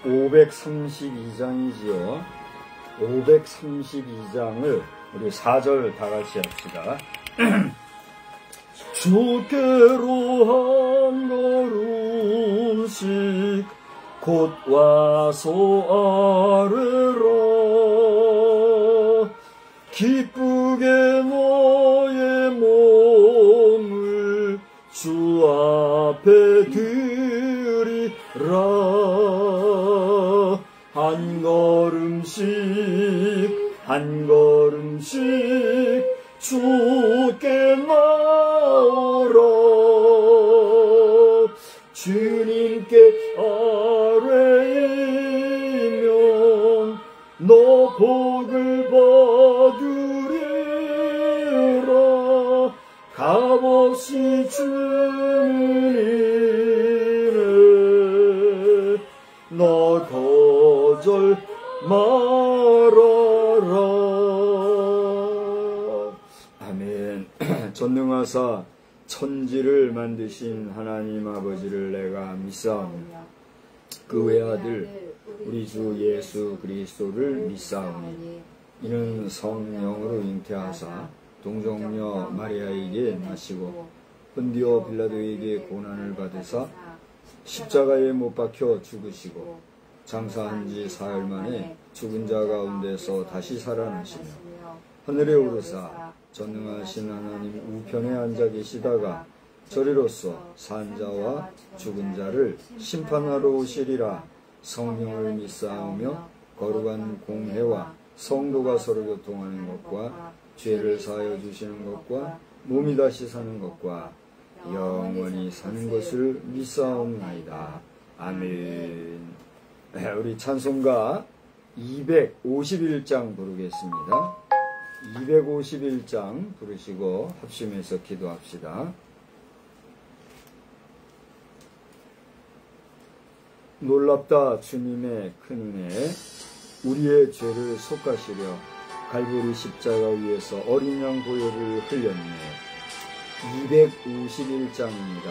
532장이지요. 532장을 우리 4절 다 같이 합시다. 주께로 한 걸음씩 곧 와서 아뢰라. 기쁘게 너의 몸을 주 앞에 드리라. 한 걸음씩 주께 나오라. 주님께 아뢰이면 너 복을 받으리라. 값없이 주는 일에 너 거절 말아라. 아멘. 전능하사 천지를 만드신 하나님 아버지를 내가 믿사오니 그 외아들 우리 주 예수 그리스도를 믿사오니 이는 성령으로 잉태하사 동정녀 마리아에게 나시고 본디오 빌라도에게 고난을 받으사 십자가에 못 박혀 죽으시고 장사한 지 사흘 만에 죽은 자 가운데서 다시 살아나시며 하늘에 오르사 전능하신 하나님 우편에 앉아 계시다가 저리로서 산 자와 죽은 자를 심판하러 오시리라. 성령을 믿사오며 거룩한 공회와 성도가 서로 교통하는 것과 죄를 사하여 주시는 것과 몸이 다시 사는 것과 영원히 사는 것을 믿사옵나이다. 아멘. 우리 찬송가 251장 부르겠습니다. 251장 부르시고 합심해서 기도합시다. 놀랍다 주님의 큰 은혜, 우리의 죄를 속가시려 갈보리 십자가 위에서 어린 양 보혈을 흘렸네. 251장입니다.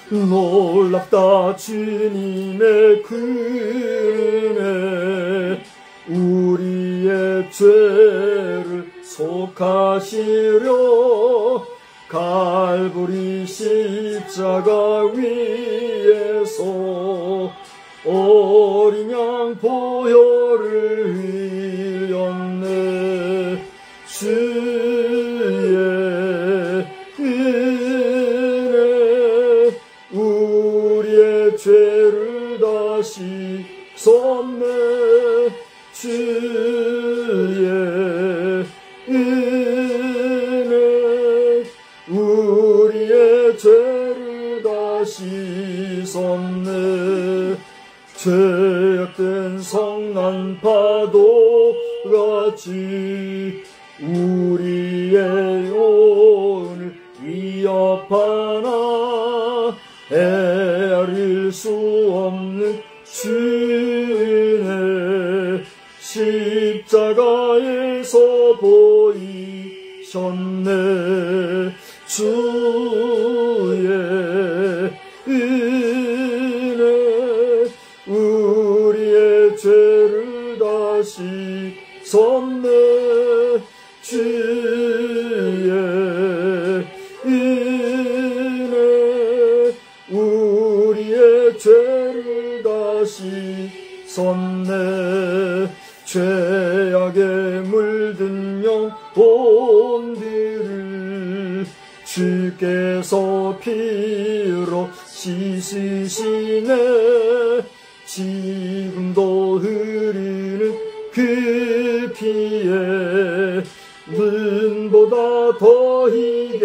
놀랍다 주님의 큰 은혜, 우리의 죄를 속하시려 갈보리 십자가 위에서 어린 양 보혈을 흘렸네. 주의 은혜 우리의 죄를 다시 씻었네. 주의 은혜 우리의 죄를 다시 씻었네. 죄악된 성난 파도같이 우리의 영혼을 위협하나 헤아릴 수 없는 주의 십자가에서 보이셨네. 주의 은혜 우리의 죄를 다시 씻었네. 주의 은혜 우리의 죄를 다시 씻었네. 죄악에 물든 영혼들을 주께서 피로 씻으시네. 지금도 흐르는 그 피에 눈보다 더히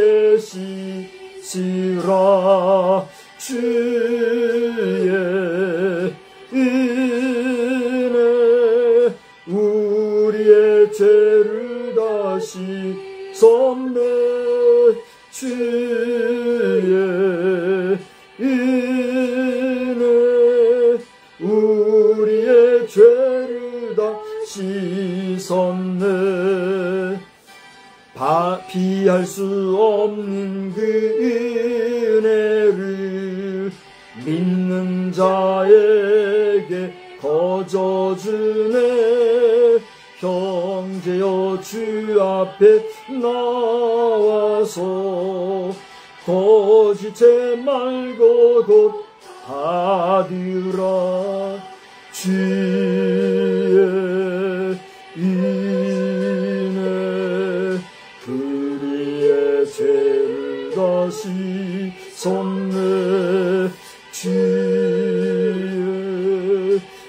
계시시라. 주의 은혜 우리의 죄를 다시 씻었네. 주의 은혜 우리의 죄를 다시 씻었네. 비할 수 없는 그 은혜를 젖으네 형제여 주 앞에 나와서 거짓죄 말고 곧 받으라 주의 인에 그리의 죄를 다시 섭네 주의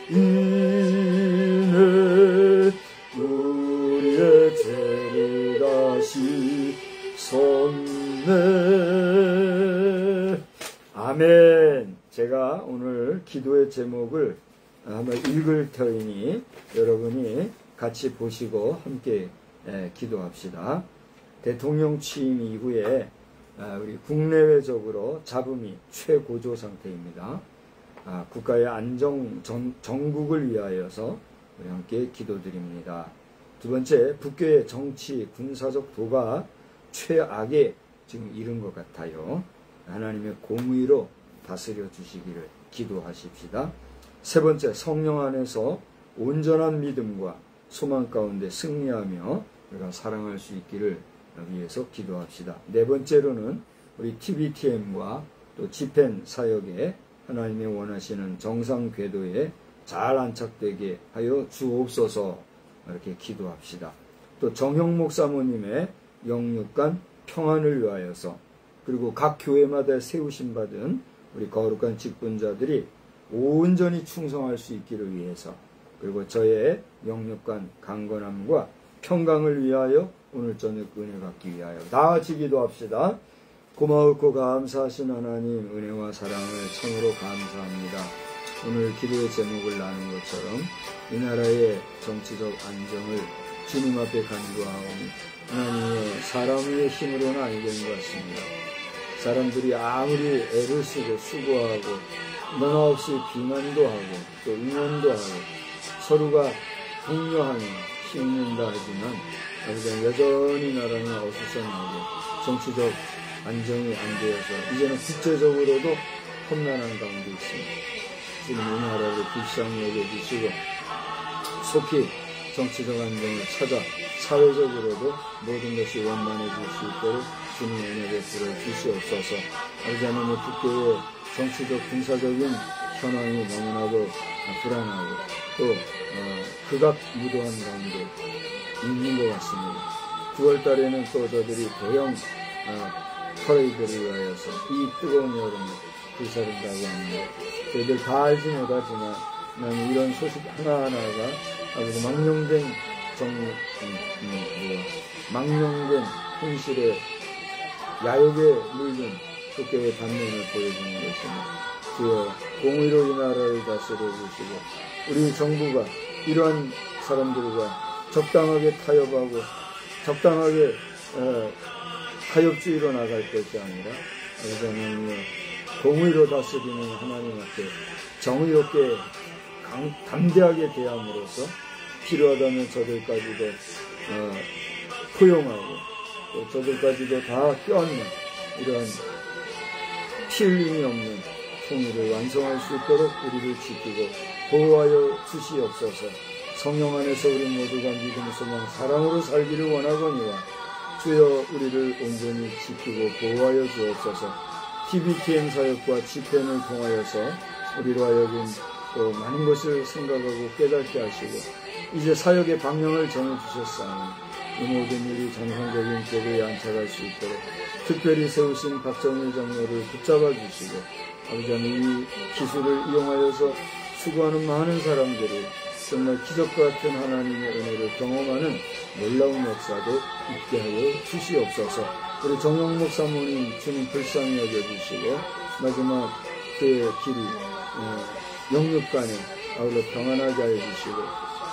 인에 우리의 죄를 다시 섭네. 아멘. 제가 오늘 기도의 제목을 한번 읽을 터이니 여러분이 같이 보시고 함께 기도합시다. 대통령 취임 이후에 우리 국내외적으로 잡음이 최고조 상태입니다. 국가의 안정 정국을 위하여서 우리 함께 기도드립니다. 두 번째, 북교의 정치 군사적 도가 최악에 지금 이른 것 같아요. 하나님의 공의로 다스려 주시기를 기도하십시다. 세 번째, 성령 안에서 온전한 믿음과 소망 가운데 승리하며 우리가 사랑할 수 있기를 위해서 기도합시다. 네 번째로는 우리 TBTM과 또 집행 사역에 하나님이 원하시는 정상 궤도에 잘 안착되게 하여 주옵소서 이렇게 기도합시다. 또 정형목 사모님의 영육간 평안을 위하여서 그리고 각 교회마다 세우심 받은 우리 거룩한 직분자들이 온전히 충성할 수 있기를 위해서 그리고 저의 영육간 강건함과 평강을 위하여 오늘 저녁 은혜 받기 위하여 다 같이 기도합시다. 고마웠고 감사하신 하나님 은혜와 사랑을 참으로 감사합니다. 오늘 기도의 제목을 나눈 것처럼 이 나라의 정치적 안정을 주님 앞에 간구하오니 하나님의 사람의 힘으로는 안 되는 것 같습니다. 사람들이 아무리 애를 쓰고 수고하고 너나 없이 비난도 하고 또 응원도 하고 서로가 독려하며 힘낸다 하지만 아버지 여전히 나라는 어수선하고 정치적 안정이 안 되어서 이제는 국제적으로도 험난한 가운데 있습니다. 지금 이 나라를 불쌍히 여겨주시고 속히 정치적 안정을 찾아 사회적으로도 모든 것이 원만해질 수 있도록 주님 은혜 베풀어 주시옵소서. 아버지 하나님 국교의 정치적 군사적인 현황이 너무나도 불안하고 또 극악무도한 가운데 있는 것 같습니다. 9월 달에는 또 저들이 대형 퍼레이드를 위하여서 이 뜨거운 여름에 불사른다고 합니다. 저희들 다 알지 못하지만 나는 이런 소식 하나하나가 아주 망령된 망령된 현실의 야욕에 물든 국교의 단면을 보여주는 것입니다. 주여 공의로 이 나라를 다스려 주시고 우리 정부가 이러한 사람들과 적당하게 타협하고 적당하게 타협주의로 나갈 것이 아니라 하나님 공의로 다스리는 하나님 앞에 정의롭게 담대하게 대함으로써 필요하다면 저들까지도 포용하고 또 저들까지도 다 껴안는 이러한 피 흘림이 없는 통일을 완성할 수 있도록 우리를 지키고 보호하여 주시옵소서. 성령 안에서 우리 모두가 믿음, 소망, 사랑으로 살기를 원하거니와 주여 우리를 온전히 지키고 보호하여 주옵소서. TBTM 사역과 집회를 통하여서 우리로 하여금 또 많은 것을 생각하고 깨닫게 하시고 이제 사역의 방향을 정해주셨사오니 이 모든 일이 정상적인 궤도에 안착할 수 있도록 특별히 세우신 박정일 장로를 붙잡아 주시고 아버지 하나님 이 기술을 이용하여서 수고하는 많은 사람들이 정말 기적 같은 하나님의 은혜를 경험하는 놀라운 역사도 있게 하여 주시옵소서. 우리 정영목 사모님 주님 불쌍히 여겨주시고 마지막 그의 길이 영육간에 아울러 평안하게 하여 주시고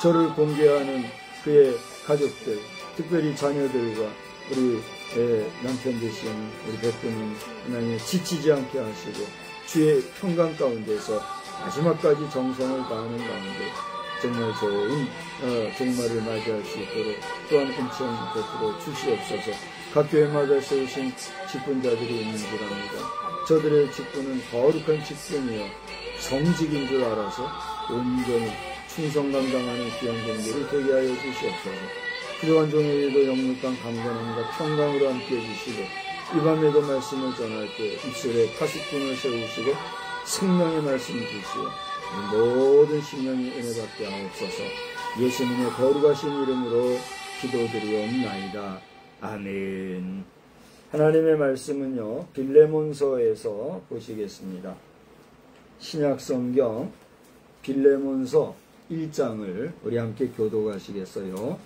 저를 공개하는 그의 가족들 특별히 자녀들과 우리 남편 되신 우리 베프님 하나님 지치지 않게 하시고 주의 평강 가운데서 마지막까지 정성을 다하는 가운데 정말 좋은 종말을 맞이할 수 있도록 또한 은총 베풀어 주시옵소서. 각 교회마다 세우신 직분자들이 있는 줄 압니다. 저들의 직분은 거룩한 직분이요 정직인 줄 알아서 온전히 충성 감당하는 귀한 종들이 되게 하여 주시옵소서. 부족한 종에게도 영육간 강건함과 평강으로 함께 해주시고 이 밤에도 말씀을 전할 때 입술에 파수꾼을 세우시고 생명의 말씀 주시오. 모든 심령이 은혜받게 하옵소서. 예수님의 거룩하신 이름으로 기도드리옵나이다. 아멘. 하나님의 말씀은요, 빌레몬서에서 보시겠습니다. 신약성경 빌레몬서 1장을 우리 함께 교독하시겠어요?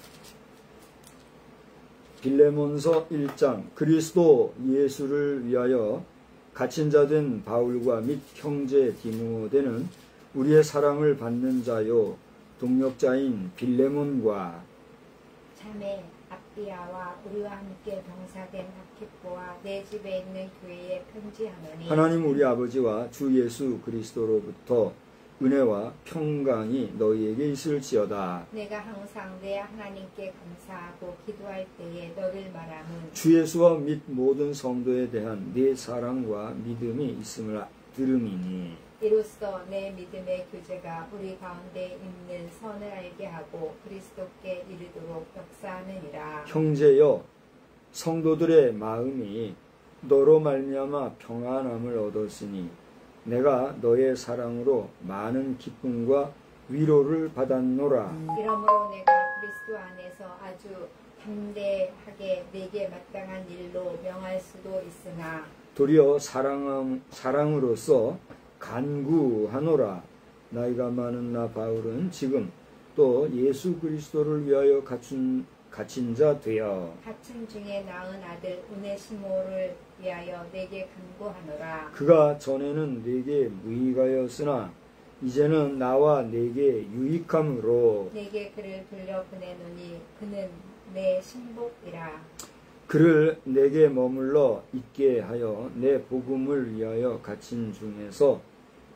빌레몬서 1장. 그리스도 예수를 위하여 갇힌 자 된 바울과 및 형제 디모데는 우리의 사랑을 받는 자요 동력자인 빌레몬과 자매 아비아와 우리와 함께 병사된 아키포와 내 집에 있는 교회에 편지하노니 하나님 우리 아버지와 주 예수 그리스도로부터 은혜와 평강이 너희에게 있을지어다. 내가 항상 내 하나님께 감사하고 기도할 때에 너를 말함은 주 예수와 및 모든 성도에 대한 네 사랑과 믿음이 있음을 들음이니 이로써 내 믿음의 교제가 우리 가운데 있는 선을 알게 하고 그리스도께 이르도록 역사하느니라. 형제여, 성도들의 마음이 너로 말미암아 평안함을 얻었으니 내가 너의 사랑으로 많은 기쁨과 위로를 받았노라. 이러므로 내가 그리스도 안에서 아주 담대하게 내게 마땅한 일로 명할 수도 있으나 도리어 사랑으로서 간구하노라. 나이가 많은 나 바울은 지금 또 예수 그리스도를 위하여 갇힌 자 되어 갇힌 중에 낳은 아들 오네시모를 위하여 내게 간구하노라. 그가 전에는 내게 무익하였으나 이제는 나와 내게 유익함으로 내게 그를 불려 보내노니 그는 내 신복이라. 그를 내게 머물러 있게 하여 내 복음을 위하여 갇힌 중에서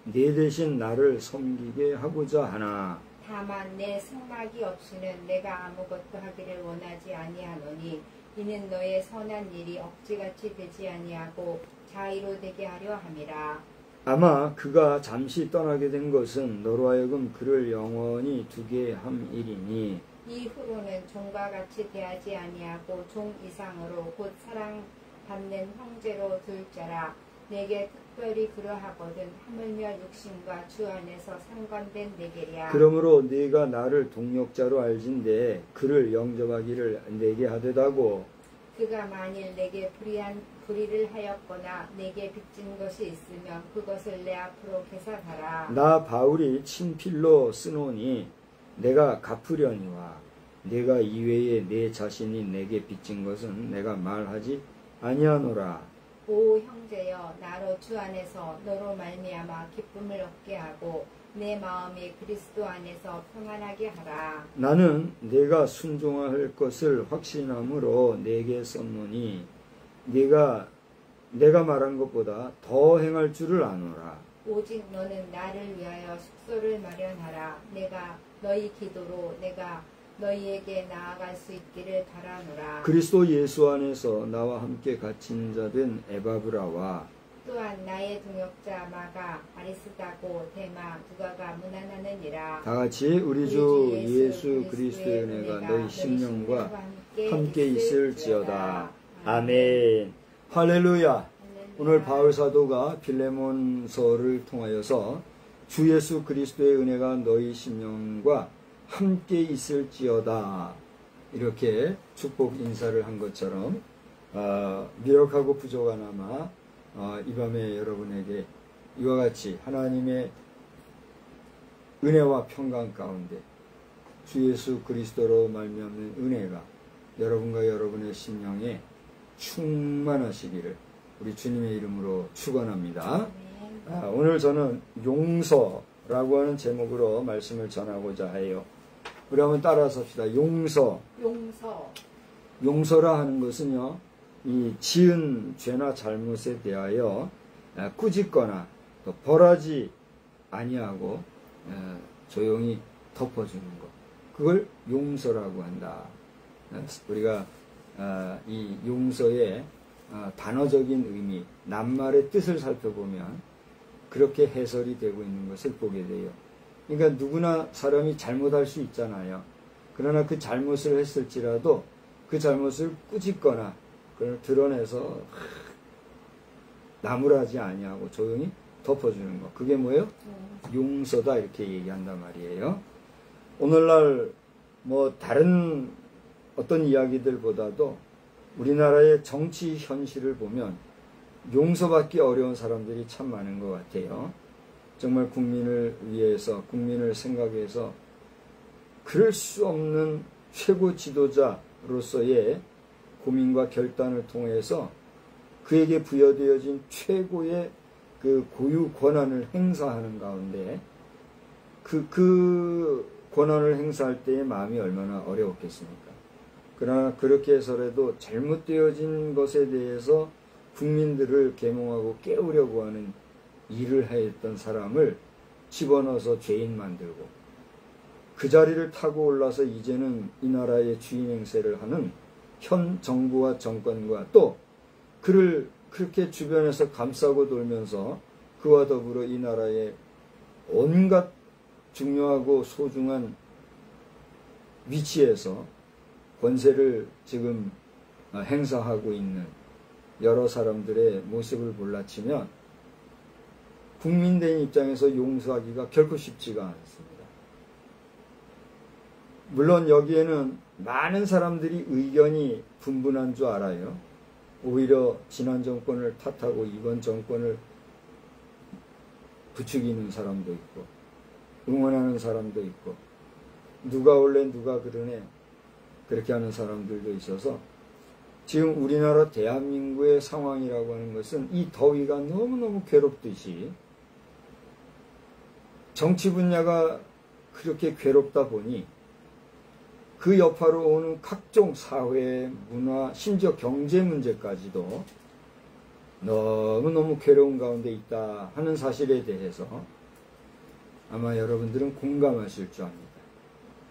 내 대신 나를 섬기게 하고자 하나. 다만 내 승낙이 없이는 내가 아무것도 하기를 원하지 아니하노니 이는 너의 선한 일이 억지같이 되지 아니하고 자의로 되게 하려 함이라. 아마 그가 잠시 떠나게 된 것은 너로 하여금 그를 영원히 두게 함이리니 이후로는 종과 같이 대하지 아니하고 종 이상으로 곧 사랑받는 형제로 둘 자라. 내게 특별히 그러하거든 하물며 육신과 주 안에서 상관된 내게랴. 그러므로 네가 나를 동력자로 알진대 그를 영접하기를 내게 하되다고. 그가 만일 내게 불의를 하였거나 내게 빚진 것이 있으면 그것을 내 앞으로 계산하라. 나 바울이 친필로 쓰노니 내가 갚으려니와 내가 이외에 내 자신이 내게 빚진 것은 내가 말하지 아니하노라. 오 형제여, 나로 주 안에서 너로 말미암아 기쁨을 얻게 하고 내 마음이 그리스도 안에서 평안하게 하라. 나는 내가 순종할 것을 확신함으로 내게 썼노니 내가 말한 것보다 더 행할 줄을 아노라. 오직 너는 나를 위하여 숙소를 마련하라. 내가 너희 기도로 내가 너희에게 나아갈 수 있기를 바라노라. 그리스도 예수 안에서 나와 함께 갇힌 자 된 에바브라와 또한 나의 동역자 마가 아리스다고 데마 누가가 문안하느니라. 다 같이 우리 주 예수 그리스도의 은혜가 너희 심령과 함께 있을지어다. 아멘. 할렐루야. 오늘 바울 사도가 빌레몬서를 통하여서 주 예수 그리스도의 은혜가 너희 심령과 함께 있을지어다 이렇게 축복 인사를 한 것처럼 미력하고 부족하나마 이 밤에 여러분에게 이와 같이 하나님의 은혜와 평강 가운데 주 예수 그리스도로 말미암는 은혜가 여러분과 여러분의 심령에 충만하시기를 우리 주님의 이름으로 축원합니다. 오늘 저는 용서라고 하는 제목으로 말씀을 전하고자 해요. 우리 한번 따라서 합시다. 용서라 하는 것은요, 이 지은 죄나 잘못에 대하여 꾸짖거나 또 벌하지 아니하고 조용히 덮어주는 것, 그걸 용서라고 한다. 우리가 이 용서의 단어적인 의미, 낱말의 뜻을 살펴보면 그렇게 해설이 되고 있는 것을 보게 돼요. 그러니까 누구나 사람이 잘못할 수 있잖아요. 그러나 그 잘못을 했을지라도 그 잘못을 꾸짖거나 그걸 드러내서 나무라지 아니하고 조용히 덮어주는 거. 그게 뭐예요? 용서다 이렇게 얘기한단 말이에요. 오늘날 뭐 다른 어떤 이야기들보다도 우리나라의 정치 현실을 보면 용서받기 어려운 사람들이 참 많은 것 같아요. 정말 국민을 위해서, 국민을 생각해서 그럴 수 없는 최고 지도자로서의 고민과 결단을 통해서 그에게 부여되어진 최고의 그 고유 권한을 행사하는 가운데 그 권한을 행사할 때의 마음이 얼마나 어려웠겠습니까? 그러나 그렇게 해서라도 잘못되어진 것에 대해서 국민들을 계몽하고 깨우려고 하는 일을 하였던 사람을 집어넣어서 죄인 만들고 그 자리를 타고 올라서 이제는 이 나라의 주인 행세를 하는 현 정부와 정권과 또 그를 그렇게 주변에서 감싸고 돌면서 그와 더불어 이 나라의 온갖 중요하고 소중한 위치에서 권세를 지금 행사하고 있는 여러 사람들의 모습을 몰라치면 국민된 입장에서 용서하기가 결코 쉽지가 않습니다. 물론 여기에는 많은 사람들이 의견이 분분한 줄 알아요. 오히려 지난 정권을 탓하고 이번 정권을 부추기는 사람도 있고 응원하는 사람도 있고 누가 올래 누가 그러네 그렇게 하는 사람들도 있어서 지금 우리나라 대한민국의 상황이라고 하는 것은 이 더위가 너무너무 괴롭듯이 정치 분야가 그렇게 괴롭다 보니 그 여파로 오는 각종 사회, 문화, 심지어 경제 문제까지도 너무너무 괴로운 가운데 있다 하는 사실에 대해서 아마 여러분들은 공감하실 줄 압니다.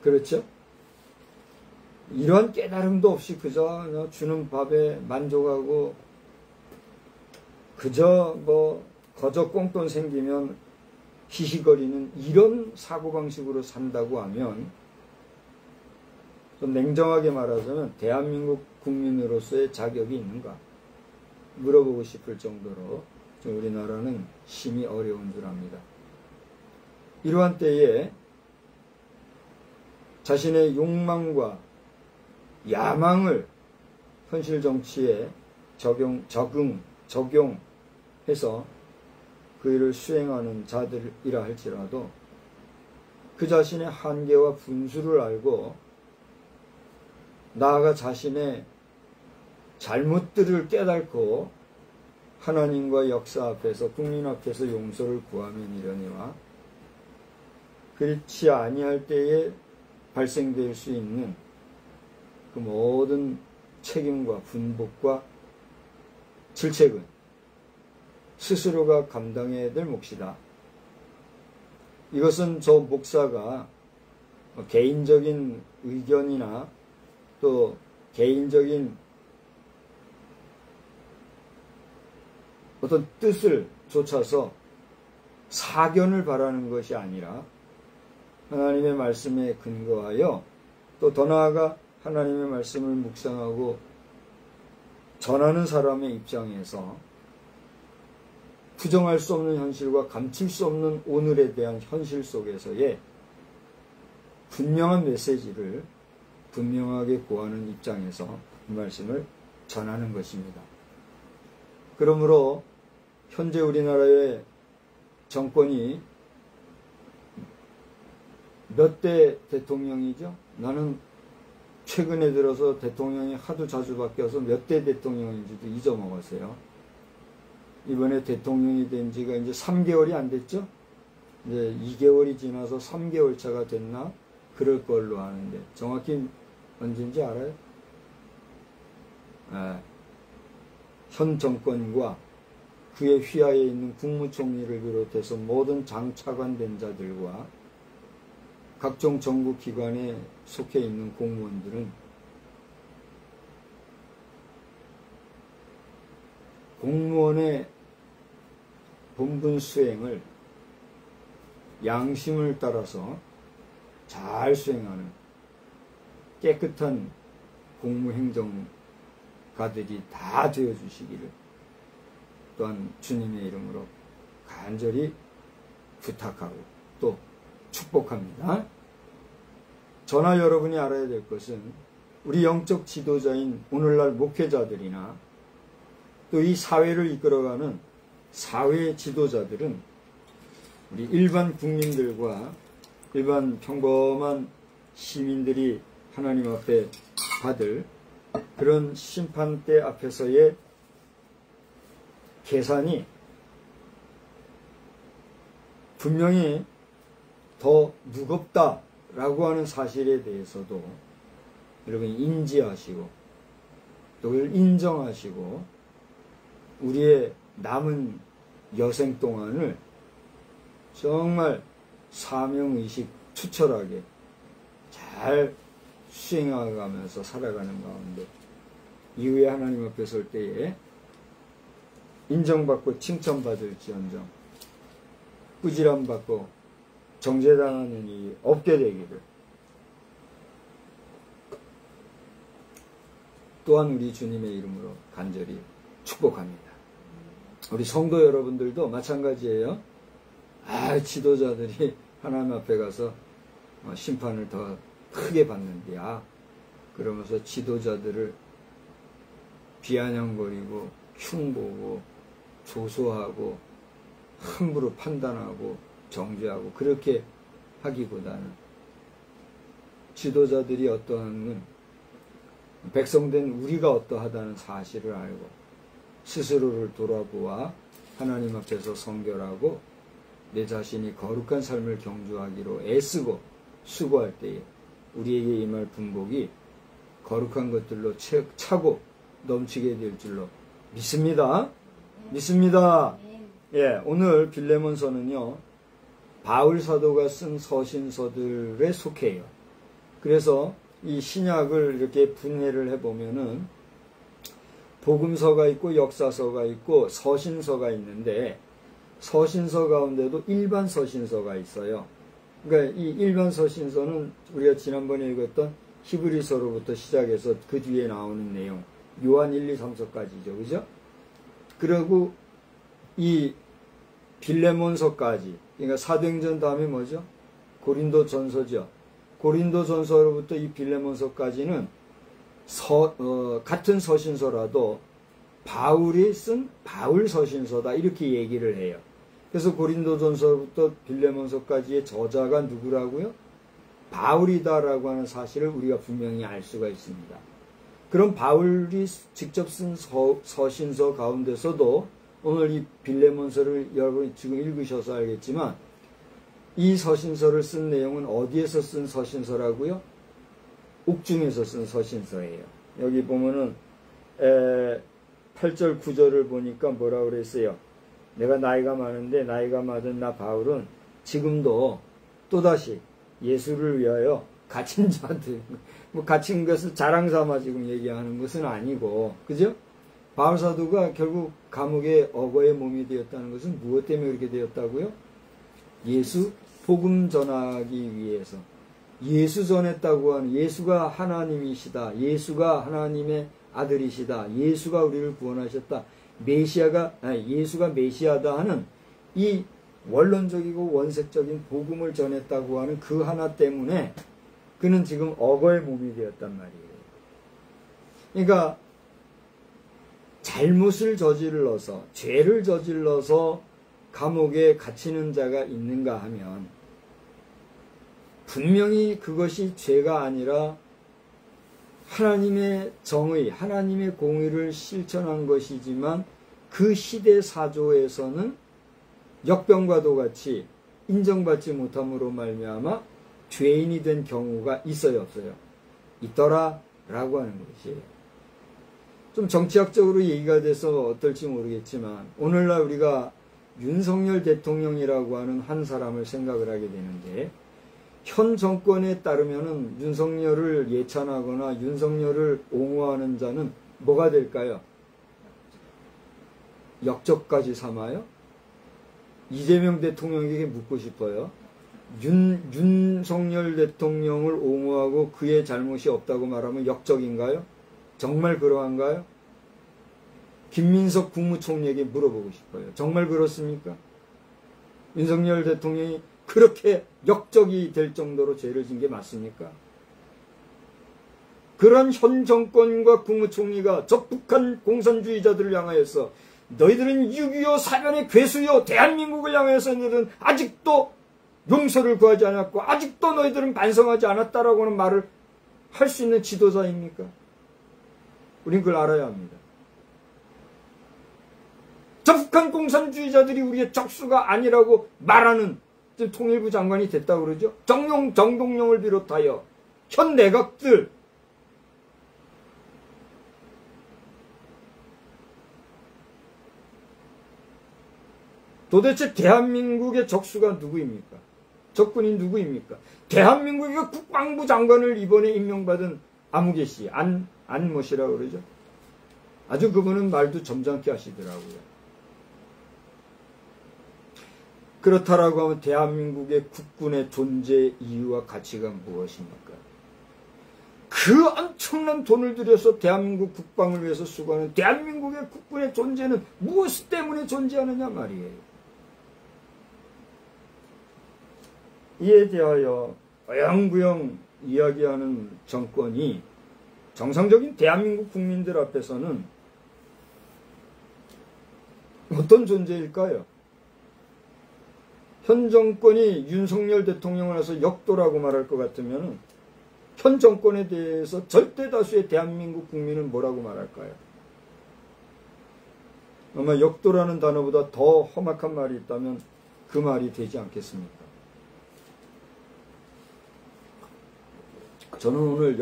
그렇죠? 이러한 깨달음도 없이 그저 주는 밥에 만족하고 그저 거저 꽁돈 생기면 히히거리는 이런 사고방식으로 산다고 하면 좀 냉정하게 말하자면 대한민국 국민으로서의 자격이 있는가 물어보고 싶을 정도로 우리나라는 심히 어려운 줄 압니다. 이러한 때에 자신의 욕망과 야망을 현실 정치에 적용해서 그 일을 수행하는 자들이라 할지라도 그 자신의 한계와 분수를 알고 나아가 자신의 잘못들을 깨닫고 하나님과 역사 앞에서 국민 앞에서 용서를 구하면 이러니와 그렇지 아니할 때에 발생될 수 있는 그 모든 책임과 분복과 질책은 스스로가 감당해야 될 몫이다. 이것은 저 목사가 개인적인 의견이나 또 개인적인 어떤 뜻을 좇아서 사견을 바라는 것이 아니라 하나님의 말씀에 근거하여 또 더 나아가 하나님의 말씀을 묵상하고 전하는 사람의 입장에서 부정할 수 없는 현실과 감출 수 없는 오늘에 대한 현실 속에서의 분명한 메시지를 분명하게 고하는 입장에서 이 말씀을 전하는 것입니다. 그러므로 현재 우리나라의 정권이 몇 대 대통령이죠? 나는 최근에 들어서 대통령이 하도 자주 바뀌어서 몇 대 대통령인지도 잊어먹었어요. 이번에 대통령이 된 지가 이제 3개월이 안 됐죠? 이제 2개월이 지나서 3개월 차가 됐나? 그럴 걸로 아는데 정확히 언제인지 알아요? 현 정권과 그의 휘하에 있는 국무총리를 비롯해서 모든 장차관된 자들과 각종 정부기관에 속해 있는 공무원들은 공무원의 본분 수행을 양심을 따라서 잘 수행하는 깨끗한 공무행정가들이 다 되어주시기를 또한 주님의 이름으로 간절히 부탁하고 또 축복합니다. 저나 여러분이 알아야 될 것은 우리 영적 지도자인 오늘날 목회자들이나 또 이 사회를 이끌어가는 사회 지도자들은 우리 일반 국민들과 일반 평범한 시민들이 하나님 앞에 받을 그런 심판대 앞에서의 계산이 분명히 더 무겁다라고 하는 사실에 대해서도 여러분 인지하시고 또 그걸 인정하시고 우리의 남은 여생 동안을 정말 사명의식 투철하게 잘 수행해가면서 살아가는 가운데 이후에 하나님 앞에 설 때에 인정받고 칭찬받을지언정 꾸지람받고 정죄당하는 일이 없게 되기를 또한 우리 주님의 이름으로 간절히 축복합니다. 우리 성도 여러분들도 마찬가지예요. 지도자들이 하나님 앞에 가서 심판을 더 크게 받는데야 그러면서 지도자들을 비아냥거리고 흉보고 조소하고 함부로 판단하고 정죄하고 그렇게 하기보다는 지도자들이 어떠한 백성된 우리가 어떠하다는 사실을 알고 스스로를 돌아보아 하나님 앞에서 성결하고 내 자신이 거룩한 삶을 경주하기로 애쓰고 수고할 때에 우리에게 임할 분복이 거룩한 것들로 차고 넘치게 될 줄로 믿습니다. 믿습니다. 예, 오늘 빌레몬서는요 바울 사도가 쓴 서신서들에 속해요. 그래서 이 신약을 이렇게 분해를 해보면은 복음서가 있고 역사서가 있고 서신서가 있는데 서신서 가운데도 일반 서신서가 있어요. 그러니까 이 일반 서신서는 우리가 지난번에 읽었던 히브리서로부터 시작해서 그 뒤에 나오는 내용 요한 1, 2, 3서까지죠. 그죠? 그리고 이 빌레몬서까지 그러니까 사도행전 다음에 뭐죠? 고린도전서죠. 고린도전서로부터 이 빌레몬서까지는 같은 서신서라도 바울이 쓴 바울 서신서다 이렇게 얘기를 해요. 그래서 고린도전서부터 빌레몬서까지의 저자가 누구라고요? 바울이다라고 하는 사실을 우리가 분명히 알 수가 있습니다. 그럼 바울이 직접 쓴 서신서 가운데서도 오늘 이 빌레몬서를 여러분이 지금 읽으셔서 알겠지만 이 서신서를 쓴 내용은 어디에서 쓴 서신서라고요? 옥중에서 쓴 서신서예요. 여기 보면은 8절 9절을 보니까 뭐라고 그랬어요? 내가 나이가 많은데 나이가 많은 나 바울은 지금도 또다시 예수를 위하여 갇힌 자들 뭐 갇힌 것을 자랑삼아 지금 얘기하는 것은 아니고 그죠? 바울 사도가 결국 감옥의 어거의 몸이 되었다는 것은 무엇 때문에 그렇게 되었다고요? 예수 복음 전하기 위해서 예수 전했다고 하는 예수가 하나님이시다. 예수가 하나님의 아들이시다. 예수가 우리를 구원하셨다. 예수가 메시아다 하는 이 원론적이고 원색적인 복음을 전했다고 하는 그 하나 때문에 그는 지금 어거의 몸이 되었단 말이에요. 그러니까 잘못을 저질러서 죄를 저질러서 감옥에 갇히는 자가 있는가 하면 분명히 그것이 죄가 아니라 하나님의 정의, 하나님의 공의를 실천한 것이지만 그 시대 사조에서는 역병과도 같이 인정받지 못함으로 말미암아 죄인이 된 경우가 있어요, 없어요? 있더라 라고 하는 것이에요. 좀 정치학적으로 얘기가 돼서 어떨지 모르겠지만 오늘날 우리가 윤석열 대통령이라고 하는 한 사람을 생각을 하게 되는데 현 정권에 따르면은 윤석열을 예찬하거나 윤석열을 옹호하는 자는 뭐가 될까요? 역적까지 삼아요? 이재명 대통령에게 묻고 싶어요. 윤석열 대통령을 옹호하고 그의 잘못이 없다고 말하면 역적인가요? 정말 그러한가요? 김민석 국무총리에게 물어보고 싶어요. 정말 그렇습니까? 윤석열 대통령이 그렇게 역적이 될 정도로 죄를 진 게 맞습니까? 그런 현 정권과 국무총리가 저 북한 공산주의자들을 향하여서 너희들은 6.25 사변의 괴수요, 대한민국을 향해서 너희들은 아직도 용서를 구하지 않았고 아직도 너희들은 반성하지 않았다라고는 말을 할 수 있는 지도자입니까? 우린 그걸 알아야 합니다. 저 북한 공산주의자들이 우리의 적수가 아니라고 말하는 지금 통일부 장관이 됐다고 그러죠. 정동영을 비롯하여 현 내각들, 도대체 대한민국의 적수가 누구입니까? 적군이 누구입니까? 대한민국의 국방부 장관을 이번에 임명받은 아무개 씨, 안모씨라고 그러죠. 아주 그분은 말도 점잖게 하시더라고요. 그렇다라고 하면 대한민국의 국군의 존재 이유와 가치가 무엇입니까? 그 엄청난 돈을 들여서 대한민국 국방을 위해서 수고하는 대한민국의 국군의 존재는 무엇 때문에 존재하느냐 말이에요. 이에 대하여 어영부영 이야기하는 정권이 정상적인 대한민국 국민들 앞에서는 어떤 존재일까요? 현 정권이 윤석열 대통령을 해서 역도라고 말할 것 같으면 현 정권에 대해서 절대 다수의 대한민국 국민은 뭐라고 말할까요? 아마 역도라는 단어보다 더 험악한 말이 있다면 그 말이 되지 않겠습니까? 저는 오늘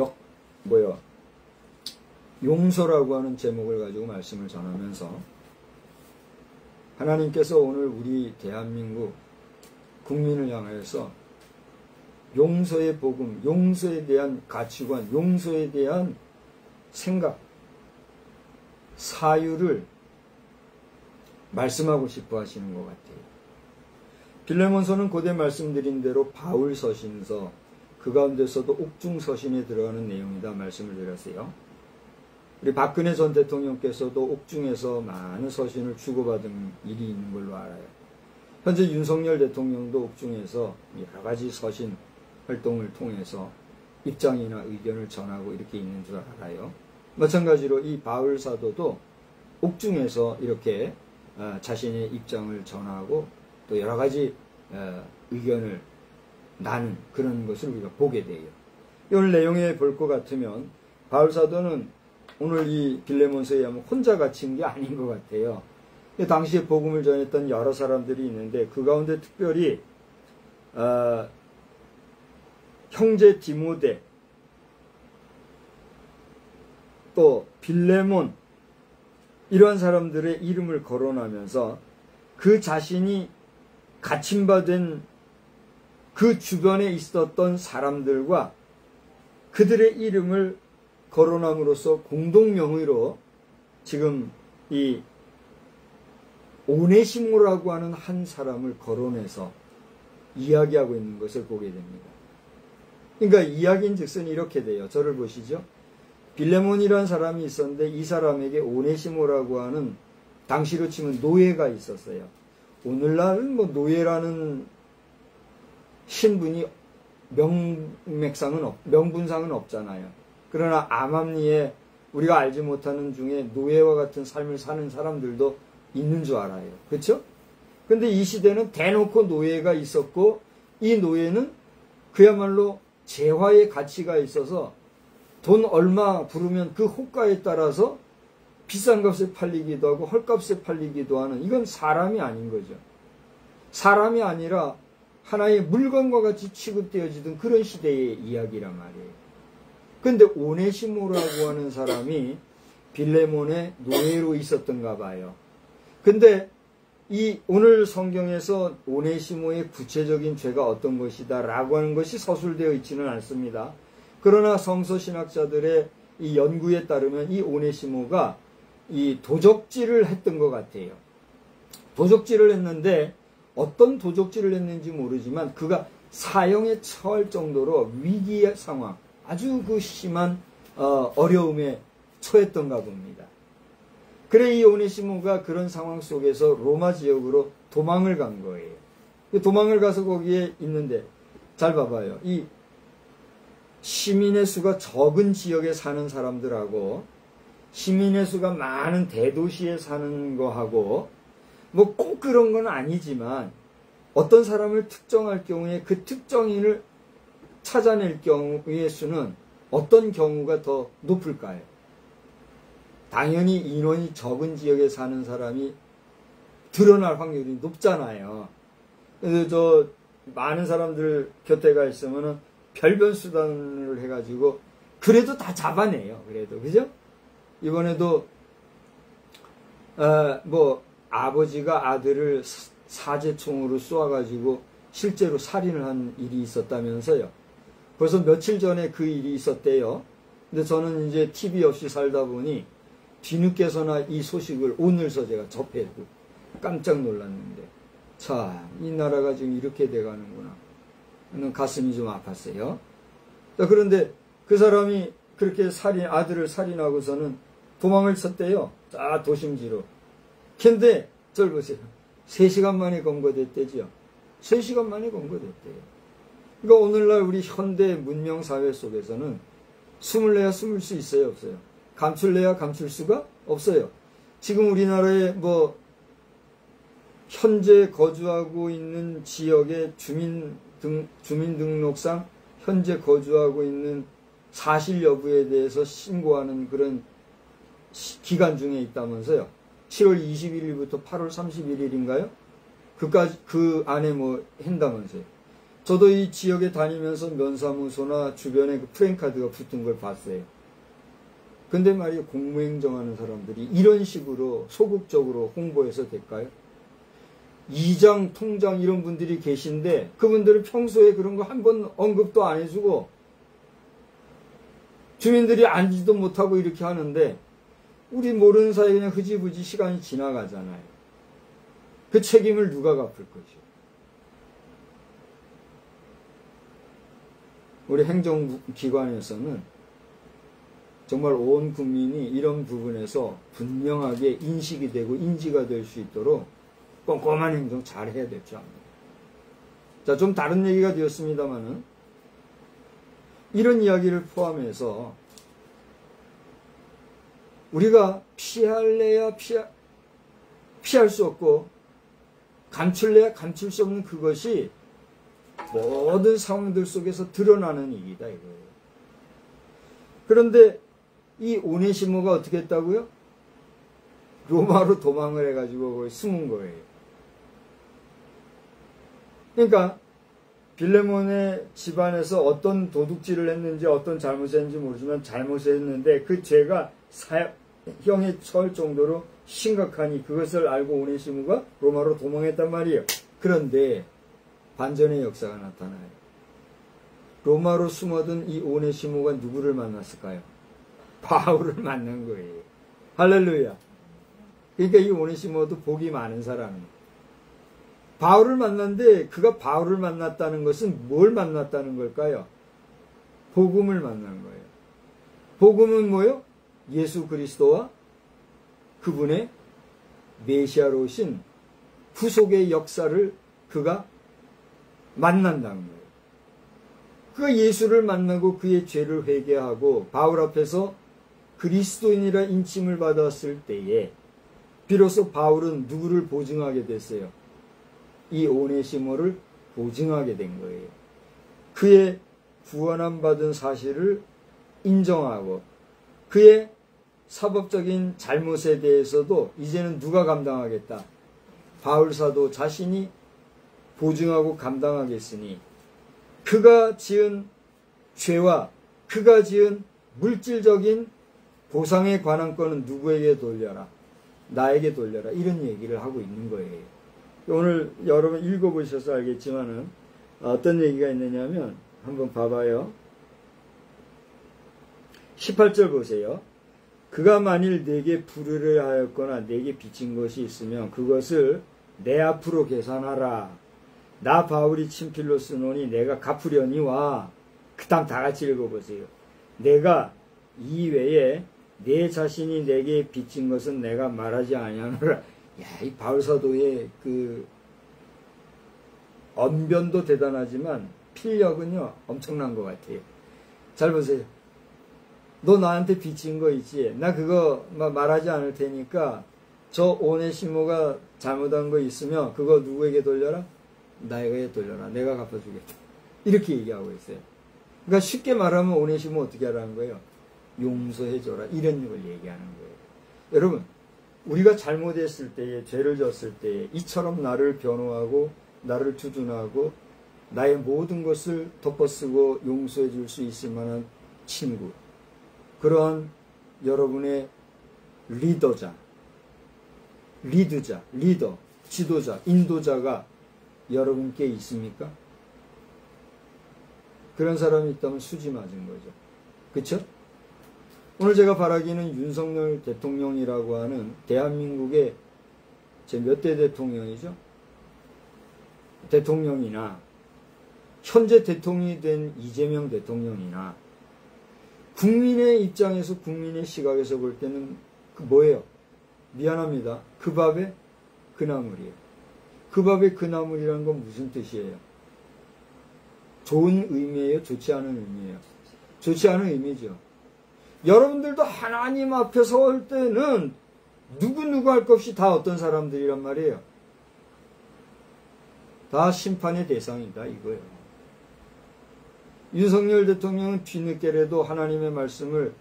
용서라고 하는 제목을 가지고 말씀을 전하면서 하나님께서 오늘 우리 대한민국 국민을 향하여서 용서의 복음, 용서에 대한 가치관, 용서에 대한 생각, 사유를 말씀하고 싶어 하시는 것 같아요. 빌레몬서는 고대 말씀드린 대로 바울 서신서, 그 가운데서도 옥중 서신에 들어가는 내용이다 말씀을 드렸어요. 우리 박근혜 전 대통령께서도 옥중에서 많은 서신을 주고받은 일이 있는 걸로 알아요. 현재 윤석열 대통령도 옥중에서 여러 가지 서신 활동을 통해서 입장이나 의견을 전하고 이렇게 있는 줄 알아요. 마찬가지로 이 바울 사도도 옥중에서 이렇게 자신의 입장을 전하고 또 여러 가지 의견을 나눈 그런 것을 우리가 보게 돼요. 오늘 내용에 볼 것 같으면 바울 사도는 오늘 이 빌레몬서에 의하면 혼자 갇힌 게 아닌 것 같아요. 당시에 복음을 전했던 여러 사람들이 있는데 그 가운데 특별히 형제 디모데, 또 빌레몬, 이러한 사람들의 이름을 거론하면서 그 자신이 갇힌 바 된 그 주변에 있었던 사람들과 그들의 이름을 거론함으로써 공동명의로 지금 이 오네시모라고 하는 한 사람을 거론해서 이야기하고 있는 것을 보게 됩니다. 그러니까 이야기인즉슨 이렇게 돼요. 저를 보시죠. 빌레몬이라는 사람이 있었는데 이 사람에게 오네시모라고 하는 당시로 치면 노예가 있었어요. 오늘날은 노예라는 신분이 명분상은 없잖아요. 그러나 암암리에 우리가 알지 못하는 중에 노예와 같은 삶을 사는 사람들도 있는 줄 알아요. 그렇죠? 근데 이 시대는 대놓고 노예가 있었고 이 노예는 그야말로 재화의 가치가 있어서 돈 얼마 부르면 그 호가에 따라서 비싼 값에 팔리기도 하고 헐값에 팔리기도 하는, 이건 사람이 아닌 거죠. 사람이 아니라 하나의 물건과 같이 취급되어지던 그런 시대의 이야기란 말이에요. 그런데 오네시모라고 하는 사람이 빌레몬의 노예로 있었던가 봐요. 근데 이 오늘 성경에서 오네시모의 구체적인 죄가 어떤 것이다 라고 하는 것이 서술되어 있지는 않습니다. 그러나 성서신학자들의 이 연구에 따르면 이 오네시모가 이 도적질을 했던 것 같아요. 도적질을 했는데 어떤 도적질을 했는지 모르지만 그가 사형에 처할 정도로 위기의 상황, 아주 그 심한 어려움에 처했던가 봅니다. 그래 이 오네시모가 그런 상황 속에서 로마 지역으로 도망을 간 거예요. 도망을 가서 거기에 있는데 잘 봐봐요. 이 시민의 수가 적은 지역에 사는 사람들하고 시민의 수가 많은 대도시에 사는 거하고 뭐 꼭 그런 건 아니지만 어떤 사람을 특정할 경우에 그 특정인을 찾아낼 경우의 수는 어떤 경우가 더 높을까요? 당연히 인원이 적은 지역에 사는 사람이 드러날 확률이 높잖아요. 그래서 많은 사람들 곁에 가 있으면은 별변 수단을 해가지고 그래도 다 잡아내요. 그래도 그죠? 이번에도 뭐 아버지가 아들을 사제총으로 쏘아가지고 실제로 살인을 한 일이 있었다면서요. 벌써 며칠 전에 그 일이 있었대요. 근데 저는 이제 TV 없이 살다 보니 뒤늦게서나 이 소식을 오늘서 제가 접해고 깜짝 놀랐는데, 자, 이 나라가 지금 이렇게 돼가는구나. 가슴이 좀 아팠어요. 자, 그런데 그 사람이 그렇게 아들을 살인하고서는 도망을 쳤대요. 자, 도심지로. 근데, 저를 보세요. 3시간 만에 검거됐대죠. 3시간 만에 검거됐대요. 그러니까 오늘날 우리 현대 문명 사회 속에서는 숨을래야 숨을 수 있어요, 없어요? 감출래야 감출 수가 없어요. 지금 우리나라에 뭐 현재 거주하고 있는 지역의 주민등록상 현재 거주하고 있는 사실 여부에 대해서 신고하는 그런 기간 중에 있다면서요. 7월 21일부터 8월 31일인가요? 그 안에 뭐 한다면서요. 저도 이 지역에 다니면서 면사무소나 주변에 그 프랜카드가 붙은 걸 봤어요. 근데 말이에요, 공무행정하는 사람들이 이런 식으로 소극적으로 홍보해서 될까요? 이장, 통장 이런 분들이 계신데 그분들은 평소에 그런 거 한 번 언급도 안 해주고 주민들이 알지도 못하고 이렇게 하는데 우리 모르는 사이에 그냥 흐지부지 시간이 지나가잖아요. 그 책임을 누가 갚을 것이요? 우리 행정기관에서는 정말 온 국민이 이런 부분에서 분명하게 인식이 되고 인지가 될 수 있도록 꼼꼼한 행정 잘 해야 될 줄 압니다. 자, 좀 다른 얘기가 되었습니다만은 이런 이야기를 포함해서 우리가 피할래야 피할 수 없고 감출래야 감출 수 없는 그것이 모든 상황들 속에서 드러나는 일이다 이거예요. 그런데 이 오네시모가 어떻게 했다고요? 로마로 도망을 해가지고 거기 숨은 거예요. 그러니까 빌레몬의 집안에서 어떤 도둑질을 했는지 어떤 잘못을 했는지 모르지만 잘못을 했는데 그 죄가 사형에 처할 정도로 심각하니 그것을 알고 오네시모가 로마로 도망했단 말이에요. 그런데 반전의 역사가 나타나요. 로마로 숨어든 이 오네시모가 누구를 만났을까요? 바울을 만난 거예요. 할렐루야. 그러니까 이 오네시모도 복이 많은 사람이에요. 바울을 만났는데 그가 바울을 만났다는 것은 뭘 만났다는 걸까요? 복음을 만난 거예요. 복음은 뭐요? 예수 그리스도와 그분의 메시아로 오신 구속의 역사를 그가 만난다는 거예요. 그가 예수를 만나고 그의 죄를 회개하고 바울 앞에서 그리스도인이라 인침을 받았을 때에 비로소 바울은 누구를 보증하게 됐어요? 이 오네시모를 보증하게 된 거예요. 그의 구원함 받은 사실을 인정하고 그의 사법적인 잘못에 대해서도 이제는 누가 감당하겠다? 바울 사도 자신이 보증하고 감당하겠으니 그가 지은 죄와 그가 지은 물질적인 보상의 관한권은 누구에게 돌려라? 나에게 돌려라. 이런 얘기를 하고 있는 거예요. 오늘 여러분 읽어보셔서 알겠지만은 어떤 얘기가 있느냐면 한번 봐봐요. 18절 보세요. 그가 만일 내게 불의를 하였거나 내게 빚진 것이 있으면 그것을 내 앞으로 계산하라. 나 바울이 친필로 쓰노니 내가 갚으려니와. 그 다음 다 같이 읽어보세요. 내가 이외에 내 자신이 내게 빚진 것은 내가 말하지 아니하노라. 야, 이 바울 사도의 그 언변도 대단하지만 필력은요 엄청난 것 같아요. 잘 보세요. 너 나한테 빚진 거 있지? 나 그거 말하지 않을 테니까 저 오네시모가 잘못한 거 있으면 그거 누구에게 돌려라? 나에게 돌려라. 내가 갚아주겠다. 이렇게 얘기하고 있어요. 그러니까 쉽게 말하면 오네시모 어떻게 하라는 거예요? 용서해줘라. 이런 걸 얘기하는 거예요. 여러분, 우리가 잘못했을 때에, 죄를 졌을 때에 이처럼 나를 변호하고 나를 주둔하고 나의 모든 것을 덮어쓰고 용서해 줄 수 있을 만한 친구, 그러한 여러분의 리더, 지도자, 인도자가 여러분께 있습니까? 그런 사람이 있다면 수지 맞은 거죠. 그쵸? 오늘 제가 바라기는 윤석열 대통령이라고 하는 대한민국의 제 몇 대 대통령이죠? 대통령이나 현재 대통령이 된 이재명 대통령이나 국민의 입장에서, 국민의 시각에서 볼 때는 그 뭐예요? 미안합니다. 그 밥에 그 나물이에요. 그 밥에 그 나물이라는 건 무슨 뜻이에요? 좋은 의미예요? 좋지 않은 의미예요? 좋지 않은 의미죠. 여러분들도 하나님 앞에 설 때는 누구 할 것 없이 다 어떤 사람들이란 말이에요? 다 심판의 대상이다 이거예요. 윤석열 대통령은 뒤늦게라도 하나님의 말씀을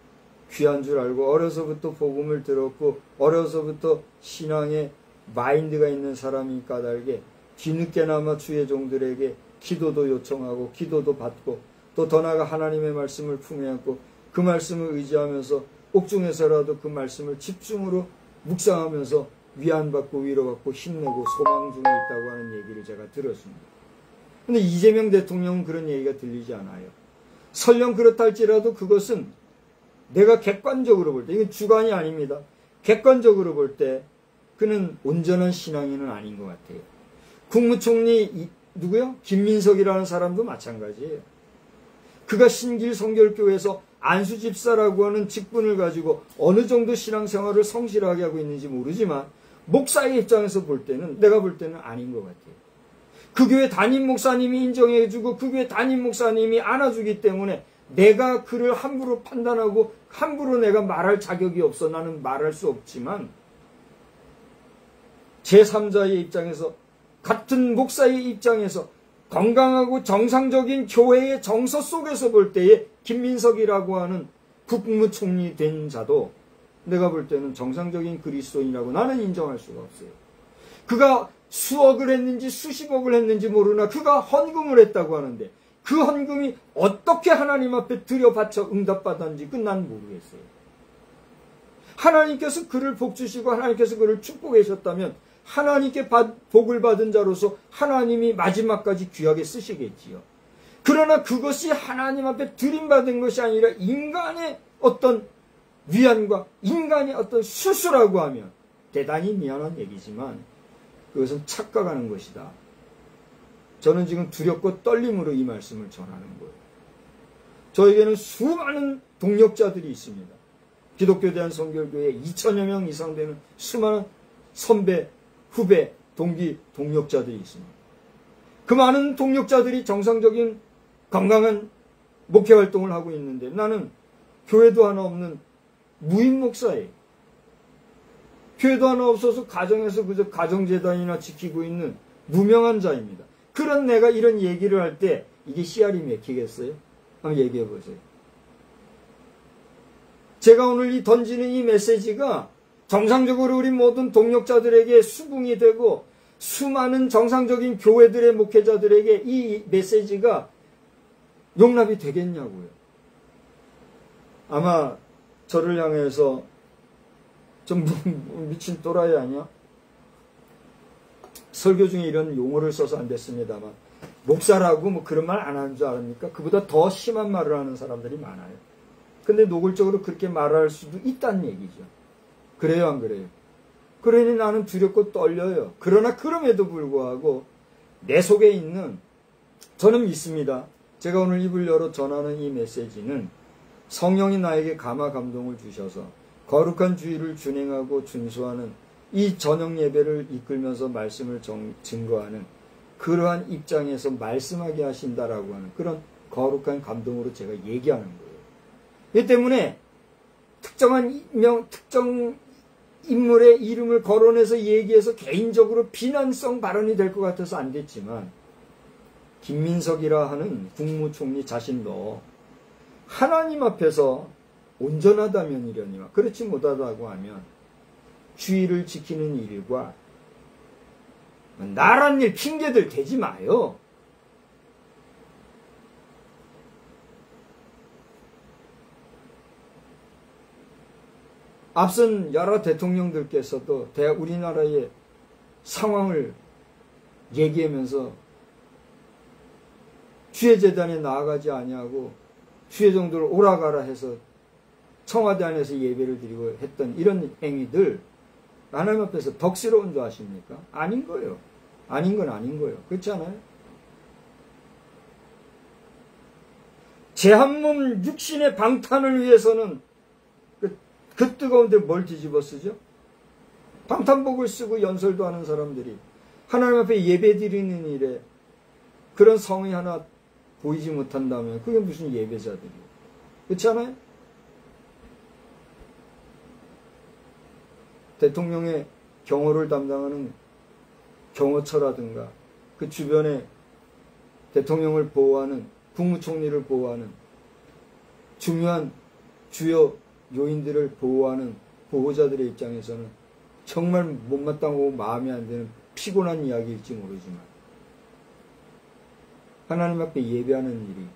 귀한 줄 알고 어려서부터 복음을 들었고 어려서부터 신앙의 마인드가 있는 사람이 까닭에 뒤늦게나마 주의 종들에게 기도도 요청하고 기도도 받고 또 더 나아가 하나님의 말씀을 품에 안고 그 말씀을 의지하면서 옥중에서라도 그 말씀을 집중으로 묵상하면서 위안받고 위로받고 힘내고 소망 중에 있다고 하는 얘기를 제가 들었습니다. 근데 이재명 대통령은 그런 얘기가 들리지 않아요. 설령 그렇다 할지라도 그것은 내가 객관적으로 볼 때, 이건 주관이 아닙니다. 객관적으로 볼 때 그는 온전한 신앙인은 아닌 것 같아요. 국무총리 누구요? 김민석이라는 사람도 마찬가지예요. 그가 신길 성결교회에서 안수 집사라고 하는 직분을 가지고 어느 정도 신앙생활을 성실하게 하고 있는지 모르지만 목사의 입장에서 볼 때는, 내가 볼 때는 아닌 것 같아요. 그 교회 담임 목사님이 인정해주고 그 교회 담임 목사님이 안아주기 때문에 내가 그를 함부로 판단하고 함부로 내가 말할 자격이 없어. 나는 말할 수 없지만 제3자의 입장에서, 같은 목사의 입장에서 건강하고 정상적인 교회의 정서 속에서 볼 때에 김민석이라고 하는 국무총리 된 자도 내가 볼 때는 정상적인 그리스도인이라고 나는 인정할 수가 없어요. 그가 수억을 했는지 수십억을 했는지 모르나 그가 헌금을 했다고 하는데 그 헌금이 어떻게 하나님 앞에 들여바쳐 응답받았는지 그건 난 모르겠어요. 하나님께서 그를 복주시고 하나님께서 그를 축복하셨다면 하나님께 복을 받은 자로서 하나님이 마지막까지 귀하게 쓰시겠지요. 그러나 그것이 하나님 앞에 드림받은 것이 아니라 인간의 어떤 위안과 인간의 어떤 수수라고 하면 대단히 미안한 얘기지만 그것은 착각하는 것이다. 저는 지금 두렵고 떨림으로 이 말씀을 전하는 거예요. 저에게는 수많은 동력자들이 있습니다. 기독교 대한성결교회 2000여 명 이상 되는 수많은 선배, 후배, 동기, 동력자들이 있습니다. 그 많은 동력자들이 정상적인 건강한 목회 활동을 하고 있는데 나는 교회도 하나 없는 무인 목사예요. 교회도 하나 없어서 가정에서 그저 가정재단이나 지키고 있는 무명한 자입니다. 그런 내가 이런 얘기를 할 때 이게 씨알이 맥히겠어요? 한번 얘기해 보세요. 제가 오늘 이 던지는 이 메시지가 정상적으로 우리 모든 동력자들에게 수긍이 되고 수많은 정상적인 교회들의 목회자들에게 이 메시지가 용납이 되겠냐고요. 아마 저를 향해서 좀 미친 또라이 아니야? 설교 중에 이런 용어를 써서 안 됐습니다만 목사라고 뭐 그런 말 안 하는 줄 아십니까? 그보다 더 심한 말을 하는 사람들이 많아요. 근데 노골적으로 그렇게 말할 수도 있다는 얘기죠. 그래요, 안 그래요? 그러니 나는 두렵고 떨려요. 그러나 그럼에도 불구하고 내 속에 있는, 저는 믿습니다. 제가 오늘 입을 열어 전하는 이 메시지는 성령이 나에게 감화 감동을 주셔서 거룩한 주의를 준행하고 준수하는 이 저녁 예배를 이끌면서 말씀을 증거하는 그러한 입장에서 말씀하게 하신다라고 하는 그런 거룩한 감동으로 제가 얘기하는 거예요. 이 때문에 특정 인물의 이름을 거론해서 얘기해서 개인적으로 비난성 발언이 될 것 같아서 안 됐지만, 김민석이라 하는 국무총리 자신도 하나님 앞에서 온전하다면이려니와 그렇지 못하다고 하면 주의를 지키는 일과 나란 일 핑계들 대지 마요. 앞선 여러 대통령들께서도 우리나라의 상황을 얘기하면서 주의 재단에 나아가지 아니하고 주의 정도를 오라가라 해서 청와대 안에서 예배를 드리고 했던 이런 행위들 하나님 앞에서 덕스러운 줄 아십니까? 아닌 거예요. 아닌 건 아닌 거예요. 그렇지 않아요? 제 한 몸 육신의 방탄을 위해서는 그 뜨거운데 뭘 뒤집어 쓰죠? 방탄복을 쓰고 연설도 하는 사람들이 하나님 앞에 예배 드리는 일에 그런 성의 하나 보이지 못한다면 그게 무슨 예배자들이에요. 그렇지 않아요? 대통령의 경호를 담당하는 경호처라든가 그 주변에 대통령을 보호하는 국무총리를 보호하는 중요한 주요 요인들을 보호하는 보호자들의 입장에서는 정말 못마땅하고 마음에 안 드는 피곤한 이야기일지 모르지만 하나님 앞에 예배하는 일이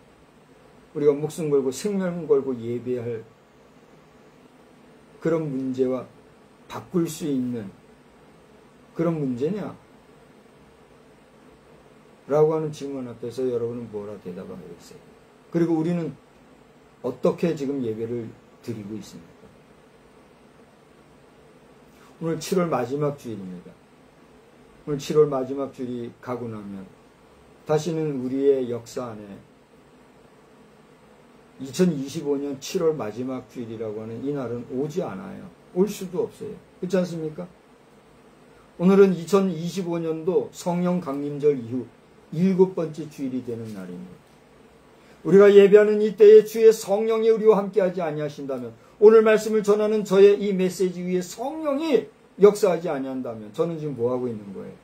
우리가 목숨 걸고 생명 걸고 예배할 그런 문제와 바꿀 수 있는 그런 문제냐? 라고 하는 질문 앞에서 여러분은 뭐라 대답하겠어요? 그리고 우리는 어떻게 지금 예배를 드리고 있습니까? 오늘 7월 마지막 주일입니다. 오늘 7월 마지막 주일이 가고 나면 다시는 우리의 역사 안에 2025년 7월 마지막 주일이라고 하는 이 날은 오지 않아요. 올 수도 없어요. 그렇지 않습니까? 오늘은 2025년도 성령 강림절 이후 7번째 주일이 되는 날입니다. 우리가 예배하는 이때에 주의 성령이 우리와 함께하지 아니하신다면, 오늘 말씀을 전하는 저의 이 메시지 위에 성령이 역사하지 아니한다면 저는 지금 뭐하고 있는 거예요?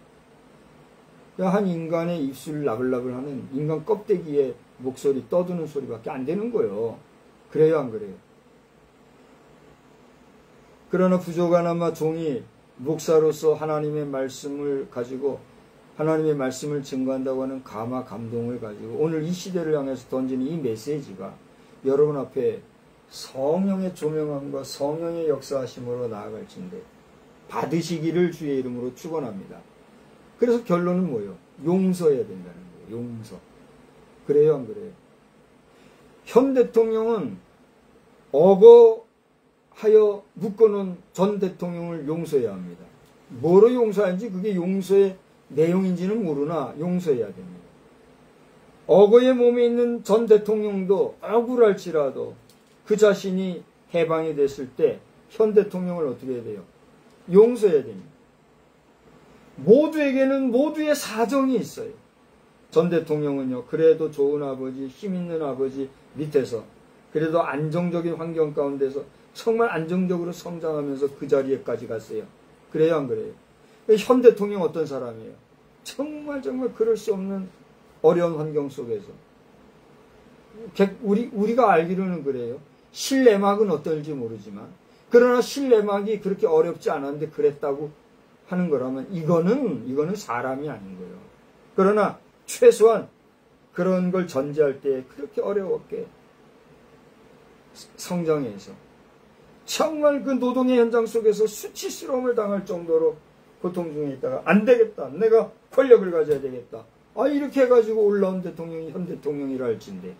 그냥 한 인간의 입술을 나불나불하는 인간 껍데기에 목소리 떠드는 소리밖에 안 되는 거예요. 그래요, 안 그래요? 그러나 부족하나마 종이 목사로서 하나님의 말씀을 가지고 하나님의 말씀을 증거한다고 하는 감화 감동을 가지고 오늘 이 시대를 향해서 던지는 이 메시지가 여러분 앞에 성령의 조명함과 성령의 역사하심으로 나아갈진데 받으시기를 주의 이름으로 축원합니다. 그래서 결론은 뭐예요? 용서해야 된다는 거예요. 용서. 그래요, 안 그래요? 현 대통령은 억어하여 묶어놓은 전 대통령을 용서해야 합니다. 뭐로 용서하는지 그게 용서의 내용인지는 모르나 용서해야 됩니다. 억어의 몸에 있는 전 대통령도 억울할지라도 그 자신이 해방이 됐을 때 현 대통령을 어떻게 해야 돼요? 용서해야 됩니다. 모두에게는 모두의 사정이 있어요. 전 대통령은요, 그래도 좋은 아버지, 힘 있는 아버지 밑에서 그래도 안정적인 환경 가운데서 정말 안정적으로 성장하면서 그 자리에까지 갔어요. 그래요, 안 그래요? 현 대통령 어떤 사람이에요? 정말 그럴 수 없는 어려운 환경 속에서. 우리가 알기로는 그래요. 실내막은 어떨지 모르지만, 그러나 실내막이 그렇게 어렵지 않았는데 그랬다고 하는 거라면 이거는 사람이 아닌 거예요. 그러나 최소한 그런 걸 전제할 때 그렇게 어려웠게 성장해서 정말 그 노동의 현장 속에서 수치스러움을 당할 정도로 고통 중에 있다가 안 되겠다. 내가 권력을 가져야 되겠다. 이렇게 해가지고 올라온 대통령이 현 대통령이라 할진데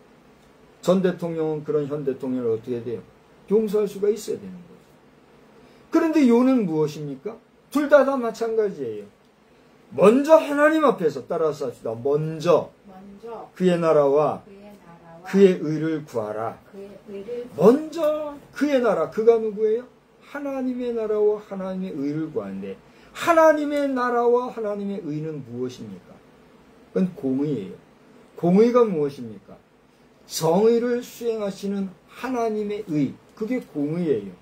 전 대통령은 그런 현 대통령을 어떻게 해야 돼요? 용서할 수가 있어야 되는 거죠. 그런데 요는 무엇입니까? 둘 다 마찬가지예요. 먼저 하나님 앞에서 따라서 합시다. 먼저 그의 나라와 그의 의를 구하라. 먼저 그의 나라. 그가 누구예요? 하나님의 나라와 하나님의 의를 구하는데, 하나님의 나라와 하나님의 의는 무엇입니까? 그건 공의예요. 공의가 무엇입니까? 정의를 수행하시는 하나님의 의. 그게 공의예요.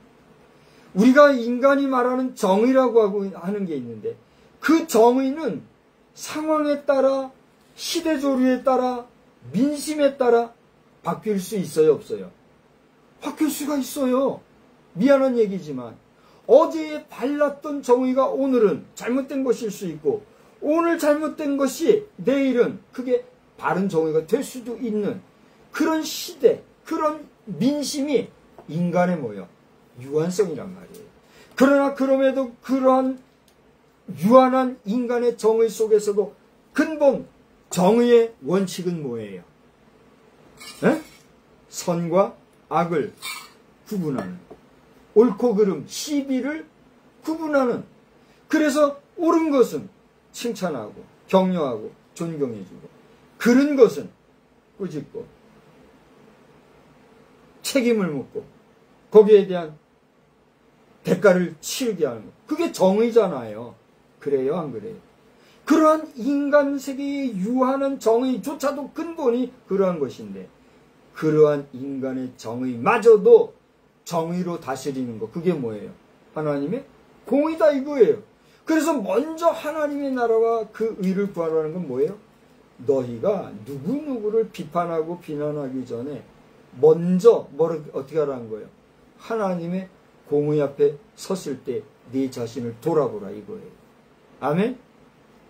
우리가 인간이 말하는 정의라고 하는 게 있는데, 그 정의는 상황에 따라, 시대조류에 따라, 민심에 따라 바뀔 수 있어요, 없어요? 바뀔 수가 있어요. 미안한 얘기지만 어제에 발랐던 정의가 오늘은 잘못된 것일 수 있고, 오늘 잘못된 것이 내일은 그게 바른 정의가 될 수도 있는 그런 시대, 그런 민심이 인간의 뭐예요? 유한성이란 말이에요. 그러나 그럼에도 그러한 유한한 인간의 정의 속에서도 근본 정의의 원칙은 뭐예요? 에? 선과 악을 구분하는, 옳고 그름, 시비를 구분하는. 그래서 옳은 것은 칭찬하고 격려하고 존경해주고, 그른 것은 꾸짖고 책임을 묻고 거기에 대한 대가를 치르게 하는 것. 그게 정의잖아요. 그래요, 안 그래요? 그러한 인간 세계의 유한한 정의조차도 근본이 그러한 것인데, 그러한 인간의 정의마저도 정의로 다스리는 것, 그게 뭐예요? 하나님의 공의다 이거예요. 그래서 먼저 하나님의 나라와 그 의를 구하라는 건 뭐예요? 너희가 누구누구를 비판하고 비난하기 전에 먼저 어떻게 하라는 거예요? 하나님의 공의 앞에 섰을 때 네 자신을 돌아보라 이거예요. 아멘?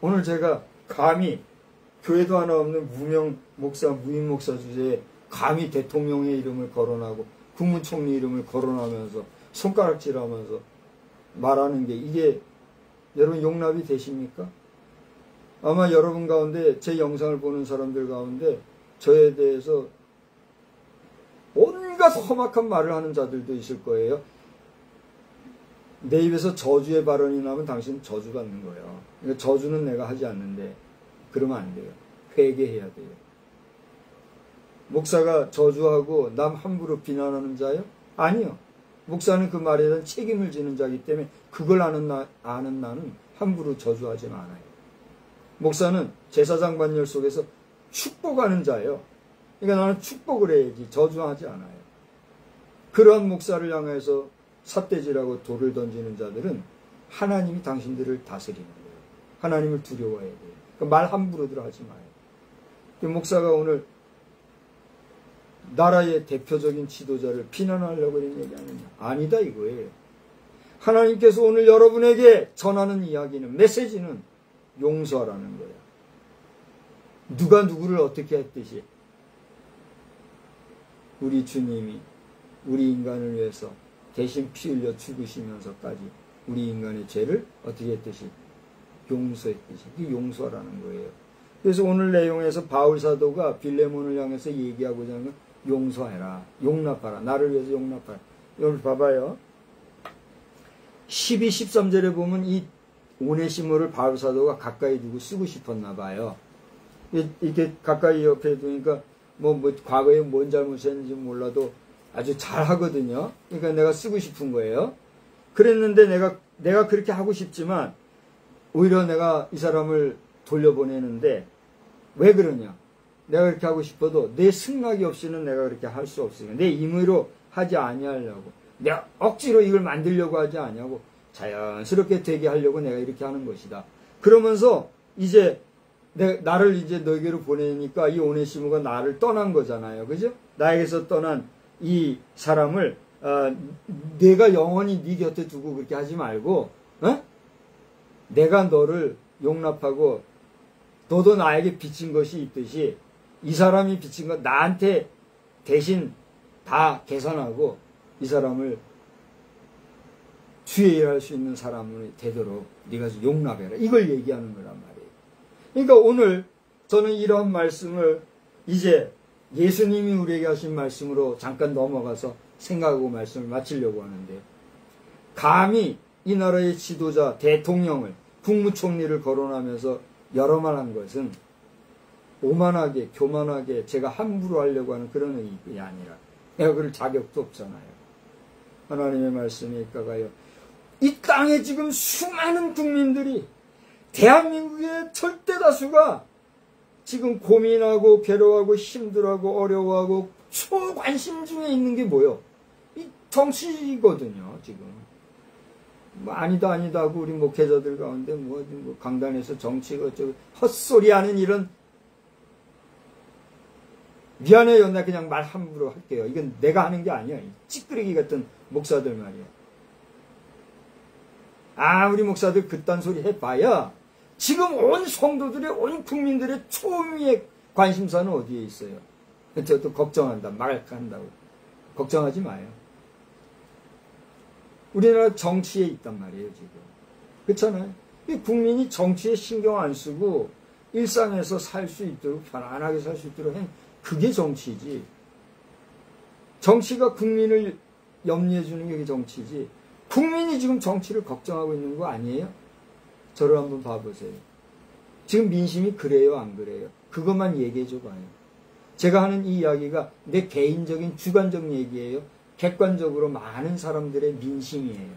오늘 제가 감히 교회도 하나 없는 무명 목사, 무인 목사 주제에 감히 대통령의 이름을 거론하고 국무총리 이름을 거론하면서 손가락질하면서 말하는 게, 이게 여러분 용납이 되십니까? 아마 여러분 가운데, 제 영상을 보는 사람들 가운데 저에 대해서 온갖 험악한 말을 하는 자들도 있을 거예요. 내 입에서 저주의 발언이 나면 당신은 저주받는 거예요. 그러니까 저주는 내가 하지 않는데 그러면 안 돼요. 회개해야 돼요. 목사가 저주하고 남 함부로 비난하는 자요? 아니요. 목사는 그 말에 대한 책임을 지는 자이기 때문에 그걸 아는 나는 함부로 저주하지 않아요. 목사는 제사장반열 속에서 축복하는 자예요. 그러니까 나는 축복을 해야지 저주하지 않아요. 그러한 목사를 향해서 삿대질하고 돌을 던지는 자들은 하나님이 당신들을 다스리는 거예요. 하나님을 두려워해야 돼요. 그러니까 말 함부로들 하지 마요. 목사가 오늘 나라의 대표적인 지도자를 비난하려고 이런 얘기 아니냐? 아니다 이거예요. 하나님께서 오늘 여러분에게 전하는 이야기는, 메시지는 용서하라는 거예요. 누가 누구를 어떻게 했듯이 우리 주님이 우리 인간을 위해서 대신 피 흘려 죽으시면서까지 우리 인간의 죄를 어떻게 했듯이 용서했듯이, 이게 용서라는 거예요. 그래서 오늘 내용에서 바울 사도가 빌레몬을 향해서 얘기하고자 하는 건 용서해라, 용납하라, 나를 위해서 용납하라. 여기 봐봐요. 12, 13절에 보면 이 오네시모를 바울 사도가 가까이 두고 쓰고 싶었나 봐요. 이렇게 가까이 옆에 두니까 뭐 과거에 뭔 잘못했는지 몰라도 아주 잘 하거든요. 그러니까 내가 쓰고 싶은 거예요. 그랬는데 내가 그렇게 하고 싶지만 오히려 내가 이 사람을 돌려보내는데, 왜 그러냐? 내가 그렇게 하고 싶어도 내 승낙이 없이는 내가 그렇게 할 수 없으니까, 내 임의로 하지 아니하려고, 내가 억지로 이걸 만들려고 하지 아니하고 자연스럽게 되게 하려고 내가 이렇게 하는 것이다. 그러면서 이제 나를 이제 너에게로 보내니까 이 오네시모가 나를 떠난 거잖아요. 그죠? 나에게서 떠난 이 사람을 내가 영원히 네 곁에 두고 그렇게 하지 말고, 내가 너를 용납하고 너도 나에게 빚진 것이 있듯이 이 사람이 빚진 것 나한테 대신 다 계산하고 이 사람을 주의 일할 수 있는 사람이 되도록 네가 용납해라. 이걸 얘기하는 거란 말이에요. 그러니까 오늘 저는 이런 말씀을 이제 예수님이 우리에게 하신 말씀으로 잠깐 넘어가서 생각하고 말씀을 마치려고 하는데, 감히 이 나라의 지도자, 대통령을, 국무총리를 거론하면서 여러 말 한 것은 오만하게, 교만하게 제가 함부로 하려고 하는 그런 의식이 아니라, 내가 그럴 자격도 없잖아요. 하나님의 말씀에 있다가요, 이 땅에 지금 수많은 국민들이, 대한민국의 절대 다수가 지금 고민하고 괴로워하고 힘들어하고 어려워하고 초관심 중에 있는 게 뭐요? 이 정치거든요, 지금. 뭐 아니다 하고 우리 목회자들 가운데 뭐 강단에서 정치가 어쩌고 헛소리 하는 이런, 미안해요. 나 그냥 말 함부로 할게요. 이건 내가 하는 게 아니야. 찌끄레기 같은 목사들 말이야. 우리 목사들 그딴 소리 해봐야 지금 온 성도들의, 온 국민들의 초미의 관심사는 어디에 있어요? 저도 걱정한다, 말한다고. 걱정하지 마요. 우리나라 정치에 있단 말이에요, 지금. 그렇잖아요? 국민이 정치에 신경 안 쓰고 일상에서 살 수 있도록, 편안하게 살 수 있도록 한, 그게 정치지. 정치가 국민을 염려해 주는 게 그게 정치지. 국민이 지금 정치를 걱정하고 있는 거 아니에요? 저를 한번 봐보세요. 지금 민심이 그래요, 안 그래요? 그것만 얘기해 줘 봐요. 제가 하는 이 이야기가 내 개인적인 주관적 얘기예요. 객관적으로 많은 사람들의 민심이에요.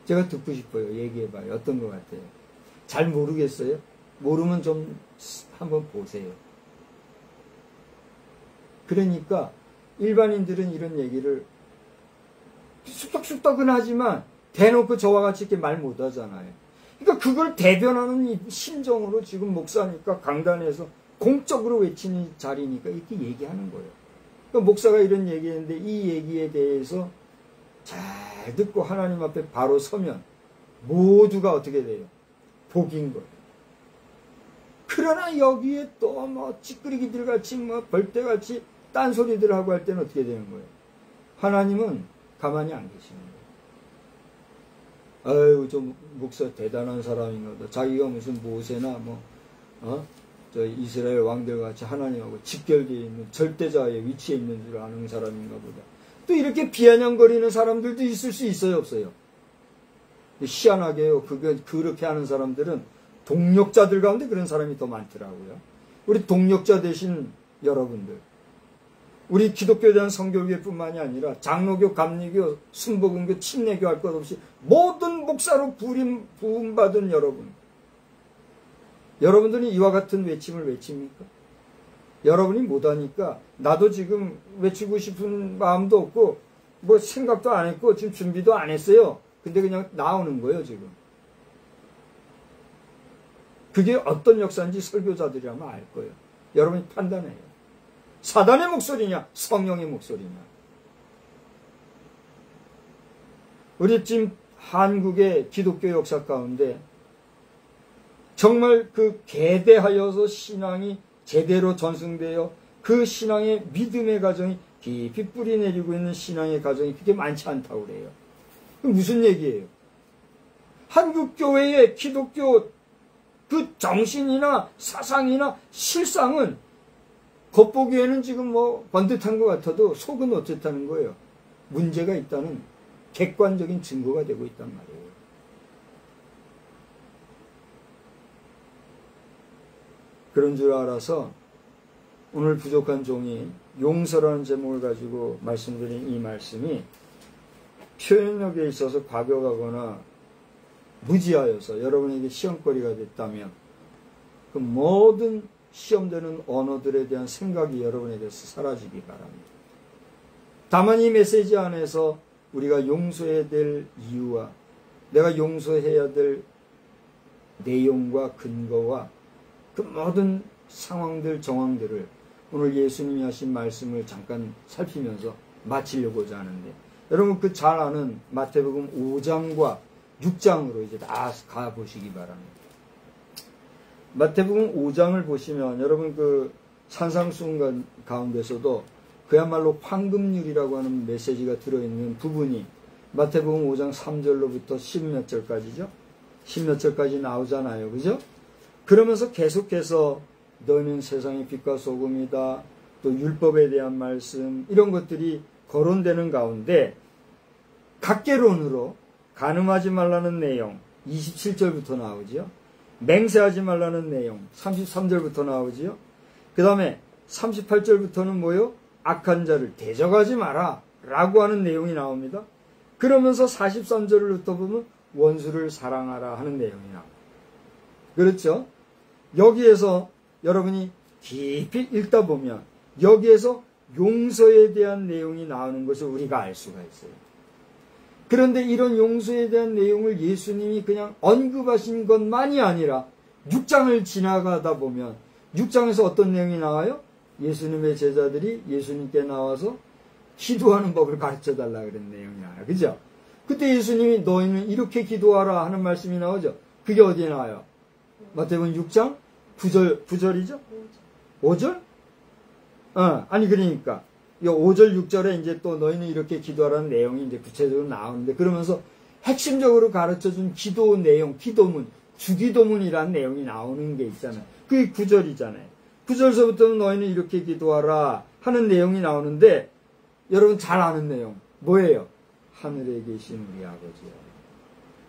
제가 듣고 싶어요. 얘기해 봐요. 어떤 것 같아요? 잘 모르겠어요? 모르면 좀 한번 보세요. 그러니까 일반인들은 이런 얘기를 쑥덕쑥덕은 하지만 대놓고 저와 같이 이렇게 말 못하잖아요. 그러니까 그걸 대변하는 이 심정으로 지금 목사니까 강단에서 공적으로 외치는 자리니까 이렇게 얘기하는 거예요. 그러니까 목사가 이런 얘기했는데 이 얘기에 대해서 잘 듣고 하나님 앞에 바로 서면 모두가 어떻게 돼요? 복인 거예요. 그러나 여기에 또 뭐 찌끄리기들 같이 뭐 벌떼같이 딴소리들 하고 할 때는 어떻게 되는 거예요? 하나님은 가만히 안 계시는 거예요. 아유, 저 목사 대단한 사람인가 보다. 자기가 무슨 모세나 저 이스라엘 왕들 같이 하나님하고 직결되어 있는 절대자의 위치에 있는 줄 아는 사람인가 보다. 또 이렇게 비아냥거리는 사람들도 있을 수 있어요, 없어요? 희한하게요. 그렇게 하는 사람들은 동력자들 가운데 그런 사람이 더 많더라고요. 우리 동력자 되신 여러분들, 우리 기독교에 대한 성교교뿐만이 아니라 장로교, 감리교, 순복음교, 침례교 할 것 없이 모든 목사로 부름받은 여러분, 여러분들이 이와 같은 외침을 외칩니까? 여러분이 못하니까 나도 지금 외치고 싶은 마음도 없고 뭐 생각도 안 했고 지금 준비도 안 했어요. 근데 그냥 나오는 거예요, 지금. 그게 어떤 역사인지 설교자들이라면 알 거예요. 여러분이 판단해요. 사단의 목소리냐, 성령의 목소리냐. 우리 지금 한국의 기독교 역사 가운데 정말 그 개대하여서 신앙이 제대로 전승되어 그 신앙의 믿음의 가정이 깊이 뿌리 내리고 있는 신앙의 가정이 그렇게 많지 않다고 그래요. 그럼 무슨 얘기예요? 한국 교회의 기독교 그 정신이나 사상이나 실상은 겉보기에는 지금 뭐 번듯한 것 같아도 속은 어쨌다는 거예요. 문제가 있다는 객관적인 증거가 되고 있단 말이에요. 그런 줄 알아서 오늘 부족한 종이 용서라는 제목을 가지고 말씀드린 이 말씀이 표현력에 있어서 과격하거나 무지하여서 여러분에게 시험거리가 됐다면 그 모든 시험되는 언어들에 대한 생각이 여러분에게서 사라지기 바랍니다. 다만 이 메시지 안에서 우리가 용서해야 될 이유와 내가 용서해야 될 내용과 근거와 그 모든 상황들, 정황들을 오늘 예수님이 하신 말씀을 잠깐 살피면서 마치려고자 하는데, 여러분 그 잘 아는 마태복음 5장과 6장으로 이제 다 가보시기 바랍니다. 마태복음 5장을 보시면 여러분 그 산상수훈 가운데서도 그야말로 황금률이라고 하는 메시지가 들어있는 부분이 마태복음 5장 3절로부터 10몇 절까지죠. 10몇 절까지 나오잖아요. 그죠? 그러면서 계속해서 너는 세상의 빛과 소금이다. 또 율법에 대한 말씀 이런 것들이 거론되는 가운데 각계론으로 간음하지 말라는 내용, 27절부터 나오지요. 맹세하지 말라는 내용 33절부터 나오지요. 그 다음에 38절부터는 뭐요? 악한 자를 대적하지 마라 라고 하는 내용이 나옵니다. 그러면서 43절부터 보면 원수를 사랑하라 하는 내용이 나옵니다. 그렇죠? 여기에서 여러분이 깊이 읽다 보면 여기에서 용서에 대한 내용이 나오는 것을 우리가 알 수가 있어요. 그런데 이런 용서에 대한 내용을 예수님이 그냥 언급하신 것만이 아니라 6장을 지나가다 보면 6장에서 어떤 내용이 나와요? 예수님의 제자들이 예수님께 나와서 기도하는 법을 가르쳐 달라 그런 내용이 나와요. 그죠? 그때 예수님이 너희는 이렇게 기도하라 하는 말씀이 나오죠. 그게 어디에 나와요? 마태복음 6장 9절이죠? 5절? 아니 그러니까 이 5절 6절에 이제 또 너희는 이렇게 기도하라는 내용이 이제 구체적으로 나오는데 그러면서 핵심적으로 가르쳐준 기도 내용, 기도문, 주기도문이라는 내용이 나오는 게 있잖아요. 그게 9절이잖아요. 9절서부터는 너희는 이렇게 기도하라 하는 내용이 나오는데 여러분 잘 아는 내용 뭐예요? 하늘에 계신 우리 아버지요.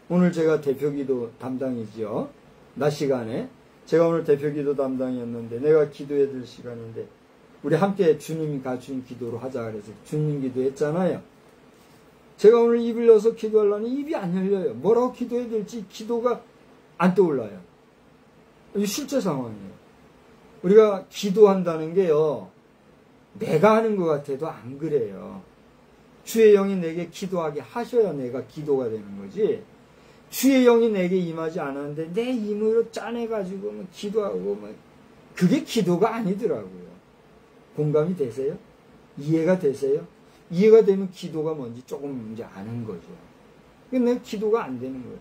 오늘 제가 대표기도 담당이지요. 낮 시간에 제가 오늘 대표기도 담당이었는데 내가 기도해야 될 시간인데 우리 함께 주님이 가르친 기도로 하자 그래서 주님 기도했잖아요. 제가 오늘 입을 열어서 기도하려니 입이 안 열려요. 뭐라고 기도해야 될지 기도가 안 떠올라요. 이게 실제 상황이에요. 우리가 기도한다는 게요. 내가 하는 것 같아도 안 그래요. 주의 영이 내게 기도하게 하셔야 내가 기도가 되는 거지. 주의 영이 내게 임하지 않았는데 내 힘으로 짜내가지고 뭐 기도하고 뭐 그게 기도가 아니더라고요. 공감이 되세요? 이해가 되세요? 이해가 되면 기도가 뭔지 조금 이제 아는 거죠. 근데 기도가 안 되는 거예요.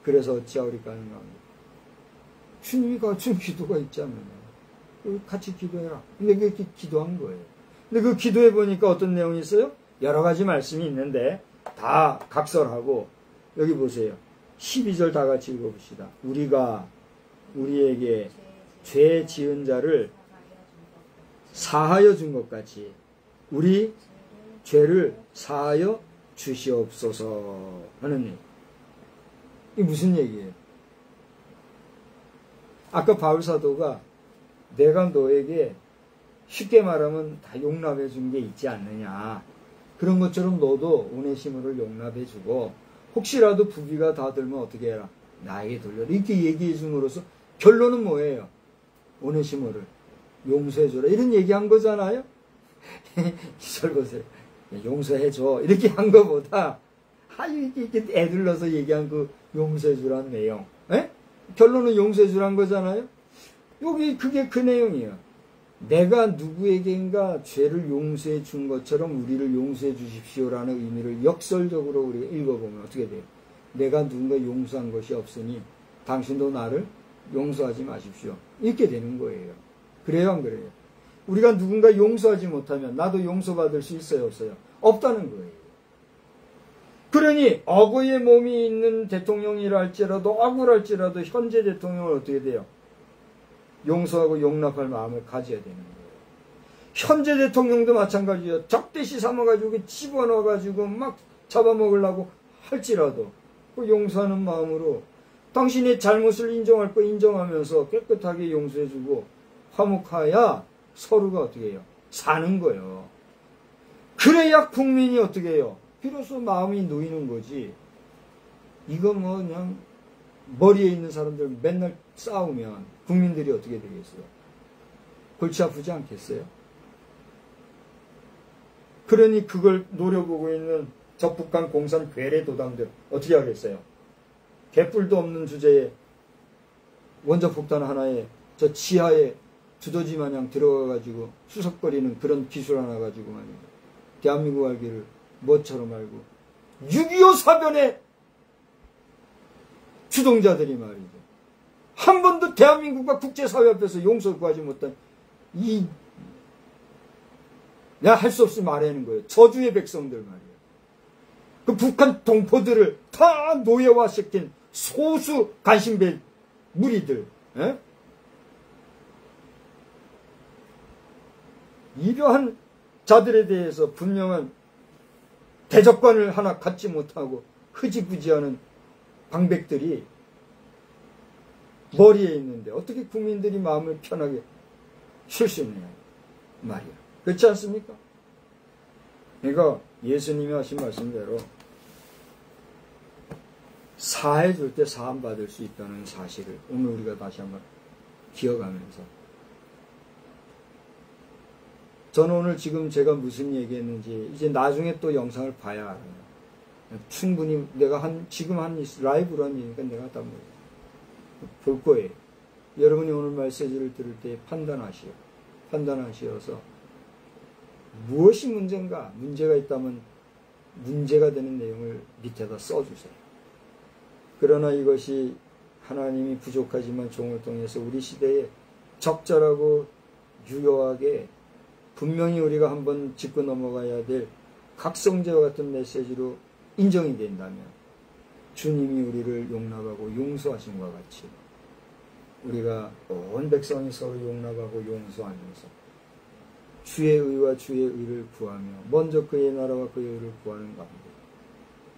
그래서 어찌하오리까 하는 겁니다. 주님이 가르친 기도가 있잖아요. 같이 기도해라. 근데 그렇게 기도한 거예요. 근데 그 기도해 보니까 어떤 내용이 있어요? 여러 가지 말씀이 있는데 다 각설하고 여기 보세요. 12절 다 같이 읽어봅시다. 우리가 우리에게 죄 지은 자를 사하여 준 것 같이 우리 죄를 사하여 주시옵소서 하는 얘기. 이게 무슨 얘기예요? 아까 바울 사도가 내가 너에게 쉽게 말하면 다 용납해 준 게 있지 않느냐. 그런 것처럼 너도 오네시모를 용납해 주고 혹시라도 부비가 다 들면 어떻게 해라. 나에게 돌려. 이렇게 얘기해 줌으로써 결론은 뭐예요? 오네시모를 용서해 줘라. 이런 얘기한 거잖아요. 기절 보세요. 용서해 줘. 이렇게 한 거보다 이렇게 애들러서 얘기한 그 용서해 주라는 내용. 에? 결론은 용서해 주라는 거잖아요. 여기 그게 그 내용이에요. 내가 누구에게인가 죄를 용서해 준 것처럼 우리를 용서해 주십시오라는 의미를 역설적으로 우리가 읽어보면 어떻게 돼요? 내가 누군가 용서한 것이 없으니 당신도 나를 용서하지 마십시오. 이렇게 되는 거예요. 그래요, 안 그래요? 우리가 누군가 용서하지 못하면 나도 용서받을 수 있어요, 없어요? 없다는 거예요. 그러니 어거의 몸이 있는 대통령이라 할지라도 억울할지라도 현재 대통령은 어떻게 돼요? 용서하고 용납할 마음을 가져야 되는 거예요. 현재 대통령도 마찬가지예요. 적대시 삼아가지고 집어넣어가지고 막 잡아먹으려고 할지라도 그 용서하는 마음으로 당신의 잘못을 인정할 거 인정하면서 깨끗하게 용서해주고 화목하야 서로가 어떻게 해요? 사는 거예요. 그래야 국민이 어떻게 해요? 비로소 마음이 놓이는 거지. 이거 뭐 그냥 머리에 있는 사람들 맨날 싸우면 국민들이 어떻게 되겠어요? 골치 아프지 않겠어요? 그러니 그걸 노려보고 있는 적북한 공산 괴뢰 도당들 어떻게 하겠어요? 개뿔도 없는 주제에 원자폭탄 하나에 저 지하에 두더지 마냥 들어가가지고 수석거리는 그런 기술 하나 가지고 말이죠. 대한민국 알기를 뭐처럼 알고 6.25 사변의 주동자들이 말이죠. 한 번도 대한민국과 국제사회 앞에서 용서 구하지 못한 내가 할 수 없이 말하는 거예요. 저주의 백성들 말이에요. 그 북한 동포들을 다 노예화시킨 소수 간신배 무리들. 에? 이러한 자들에 대해서 분명한 대적관을 하나 갖지 못하고 흐지부지하는 방백들이 머리에 있는데 어떻게 국민들이 마음을 편하게 쉴 수 있느냐 말이야. 그렇지 않습니까? 그러니까 예수님이 하신 말씀대로 사해 줄 때 사함 받을 수 있다는 사실을 오늘 우리가 다시 한번 기억하면서, 저는 오늘 지금 제가 무슨 얘기했는지 이제 나중에 또 영상을 봐야 알아요. 충분히 내가 지금 한 라이브로 한 얘기니까 내가 다 볼 거예요. 여러분이 오늘 메시지를 들을 때 판단하시어서 무엇이 문제인가, 문제가 있다면 문제가 되는 내용을 밑에다 써주세요. 그러나 이것이 하나님이 부족하지만 종을 통해서 우리 시대에 적절하고 유효하게 분명히 우리가 한번 짚고 넘어가야 될 각성제와 같은 메시지로 인정이 된다면 주님이 우리를 용납하고 용서하신 것 같이 우리가 온 백성이 서로 용납하고 용서하면서 주의 의와 주의 의를 구하며 먼저 그의 나라와 그의 의를 구하는 가운데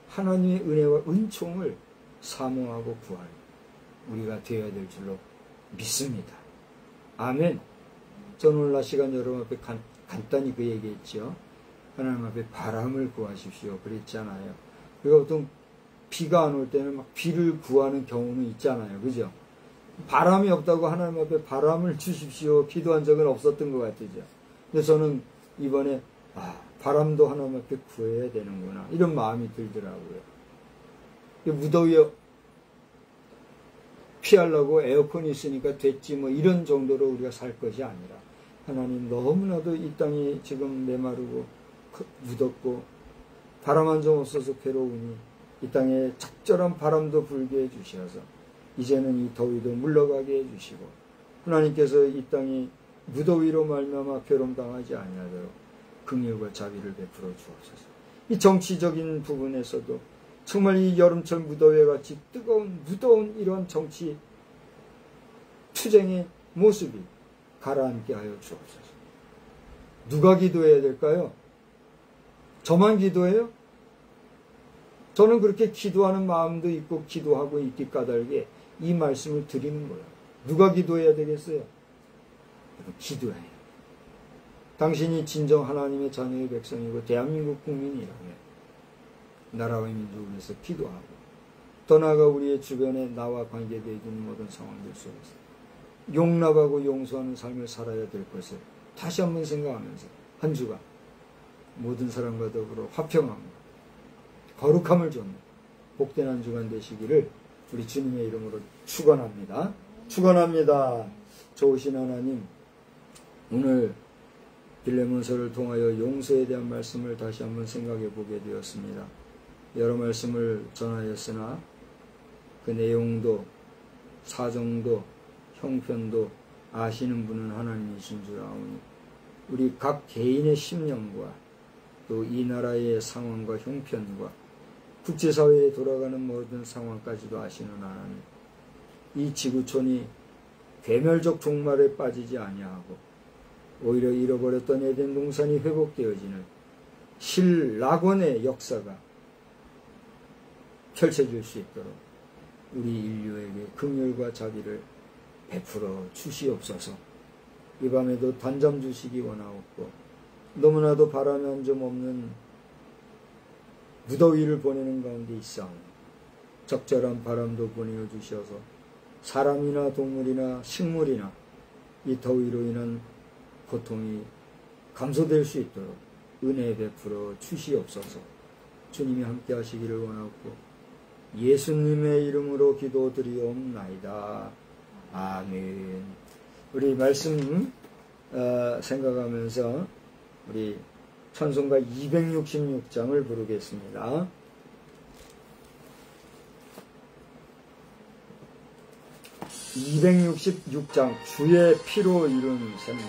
하나님의 은혜와 은총을 사모하고 구하는 우리가 되어야 될 줄로 믿습니다. 아멘. 저는 오늘 낮 시간 여러분 앞에 간단히 그 얘기했죠. 하나님 앞에 바람을 구하십시오. 그랬잖아요. 그리고 보통 비가 안 올 때는 막 비를 구하는 경우는 있잖아요. 그죠? 바람이 없다고 하나님 앞에 바람을 주십시오. 기도한 적은 없었던 것 같죠. 근데 저는 이번에 바람도 하나님 앞에 구해야 되는구나 이런 마음이 들더라고요. 무더위에 피하려고 에어컨이 있으니까 됐지 뭐 이런 정도로 우리가 살 것이 아니라 하나님 너무나도 이 땅이 지금 메마르고 무덥고 바람 한 점 없어서 괴로우니 이 땅에 적절한 바람도 불게 해주셔서 이제는 이 더위도 물러가게 해주시고 하나님께서 이 땅이 무더위로 말미암아 괴로움당하지 아니하도록 긍휼과 자비를 베풀어 주옵소서. 이 정치적인 부분에서도 정말 이 여름철 무더위와 같이 무더운 이러한 정치 투쟁의 모습이 가라앉게 하여 주옵소서. 누가 기도해야 될까요? 저만 기도해요? 저는 그렇게 기도하는 마음도 있고 기도하고 있기 까닭에 이 말씀을 드리는 거예요. 누가 기도해야 되겠어요? 기도해요. 당신이 진정 하나님의 자녀의 백성이고 대한민국 국민이라면 나라와 민족을 위해서 기도하고 더 나아가 우리의 주변에 나와 관계되어 있는 모든 상황들 속에서 용납하고 용서하는 삶을 살아야 될 것을 다시 한번 생각하면서 한 주간 모든 사람과 더불어 화평함과 거룩함을 줬는 복된 한 주간 되시기를 우리 주님의 이름으로 축원합니다. 축원합니다. 좋으신 하나님, 오늘 빌레몬서를 통하여 용서에 대한 말씀을 다시 한번 생각해 보게 되었습니다. 여러 말씀을 전하였으나 그 내용도 사정도 형편도 아시는 분은 하나님이신 줄 아오니 우리 각 개인의 심령과 또 이 나라의 상황과 형편과 국제사회에 돌아가는 모든 상황까지도 아시는 하나님, 이 지구촌이 괴멸적 종말에 빠지지 아니하고 오히려 잃어버렸던 에덴 동산이 회복되어지는 신락원의 역사가 펼쳐질 수 있도록 우리 인류에게 긍휼과 자비를 베풀어 주시옵소서. 이 밤에도 단잠 주시기 원하옵고 너무나도 바람이 한 점 없는 무더위를 보내는 가운데 있사오니 적절한 바람도 보내어 주셔서 사람이나 동물이나 식물이나 이 더위로 인한 고통이 감소될 수 있도록 은혜 베풀어 주시옵소서. 주님이 함께 하시기를 원하고 예수님의 이름으로 기도드리옵나이다. 아멘. 우리 말씀 생각하면서 우리 찬송가 266장을 부르겠습니다. 266장 주의 피로 이룬 샘물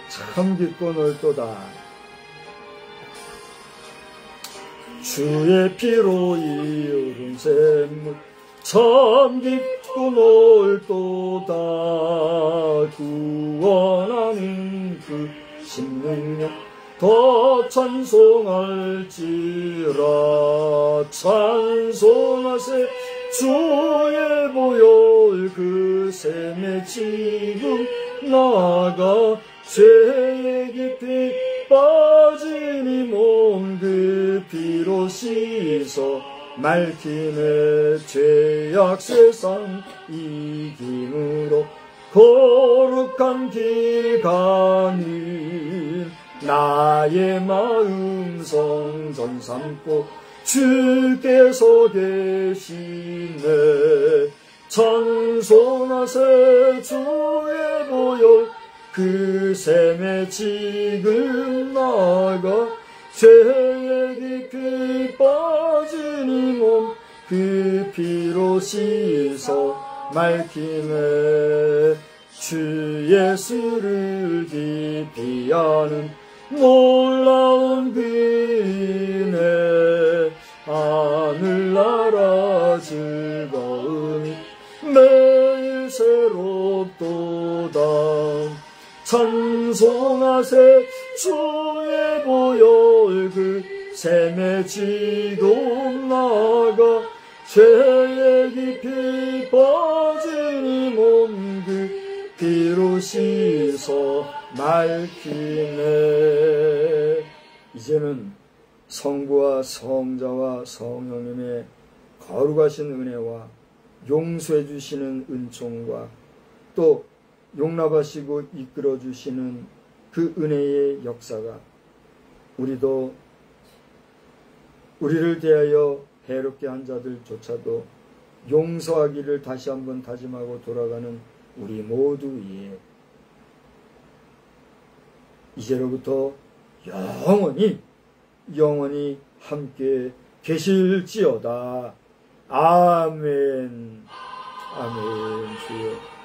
참 깊고 넓도다. 주의 피로 이룬 샘물 참 깊고 넓도다. 구원하는 그 신능력 더 찬송할지라. 찬송하세 주의 보혈 그 샘에 지금 나아가 죄의 깊이 빠진 이 몸 그 피로 씻어 맑히네. 죄악 세상 이김으로 거룩한 길 가는 나의 마음 성전 삼고 주께서 계시네. 찬송하세 주의 보혈 그 샘에 지금 나아가 죄의 깊이 빠진 이 몸 그 피로 씻어 맑히네. 주 예수를 깊이 아는 놀라운 그 은혜 하늘나라 즐거움이 매일 새롭도다. 찬송하세 주의 보혈 그 샘에 지금 나아가 죄의 깊이 빠진 이 몸 그 피로 씻어 맑히네. 이제는 성부와 성자와 성령님의 거룩하신 은혜와 용서해 주시는 은총과 또 용납하시고 이끌어 주시는 그 은혜의 역사가 우리를 대하여 해롭게 한 자들조차도 용서하기를 다시 한번 다짐하고 돌아가는 우리 모두 위에 이제로부터 영원히 함께 계실지어다. 아멘. 아멘. 주여.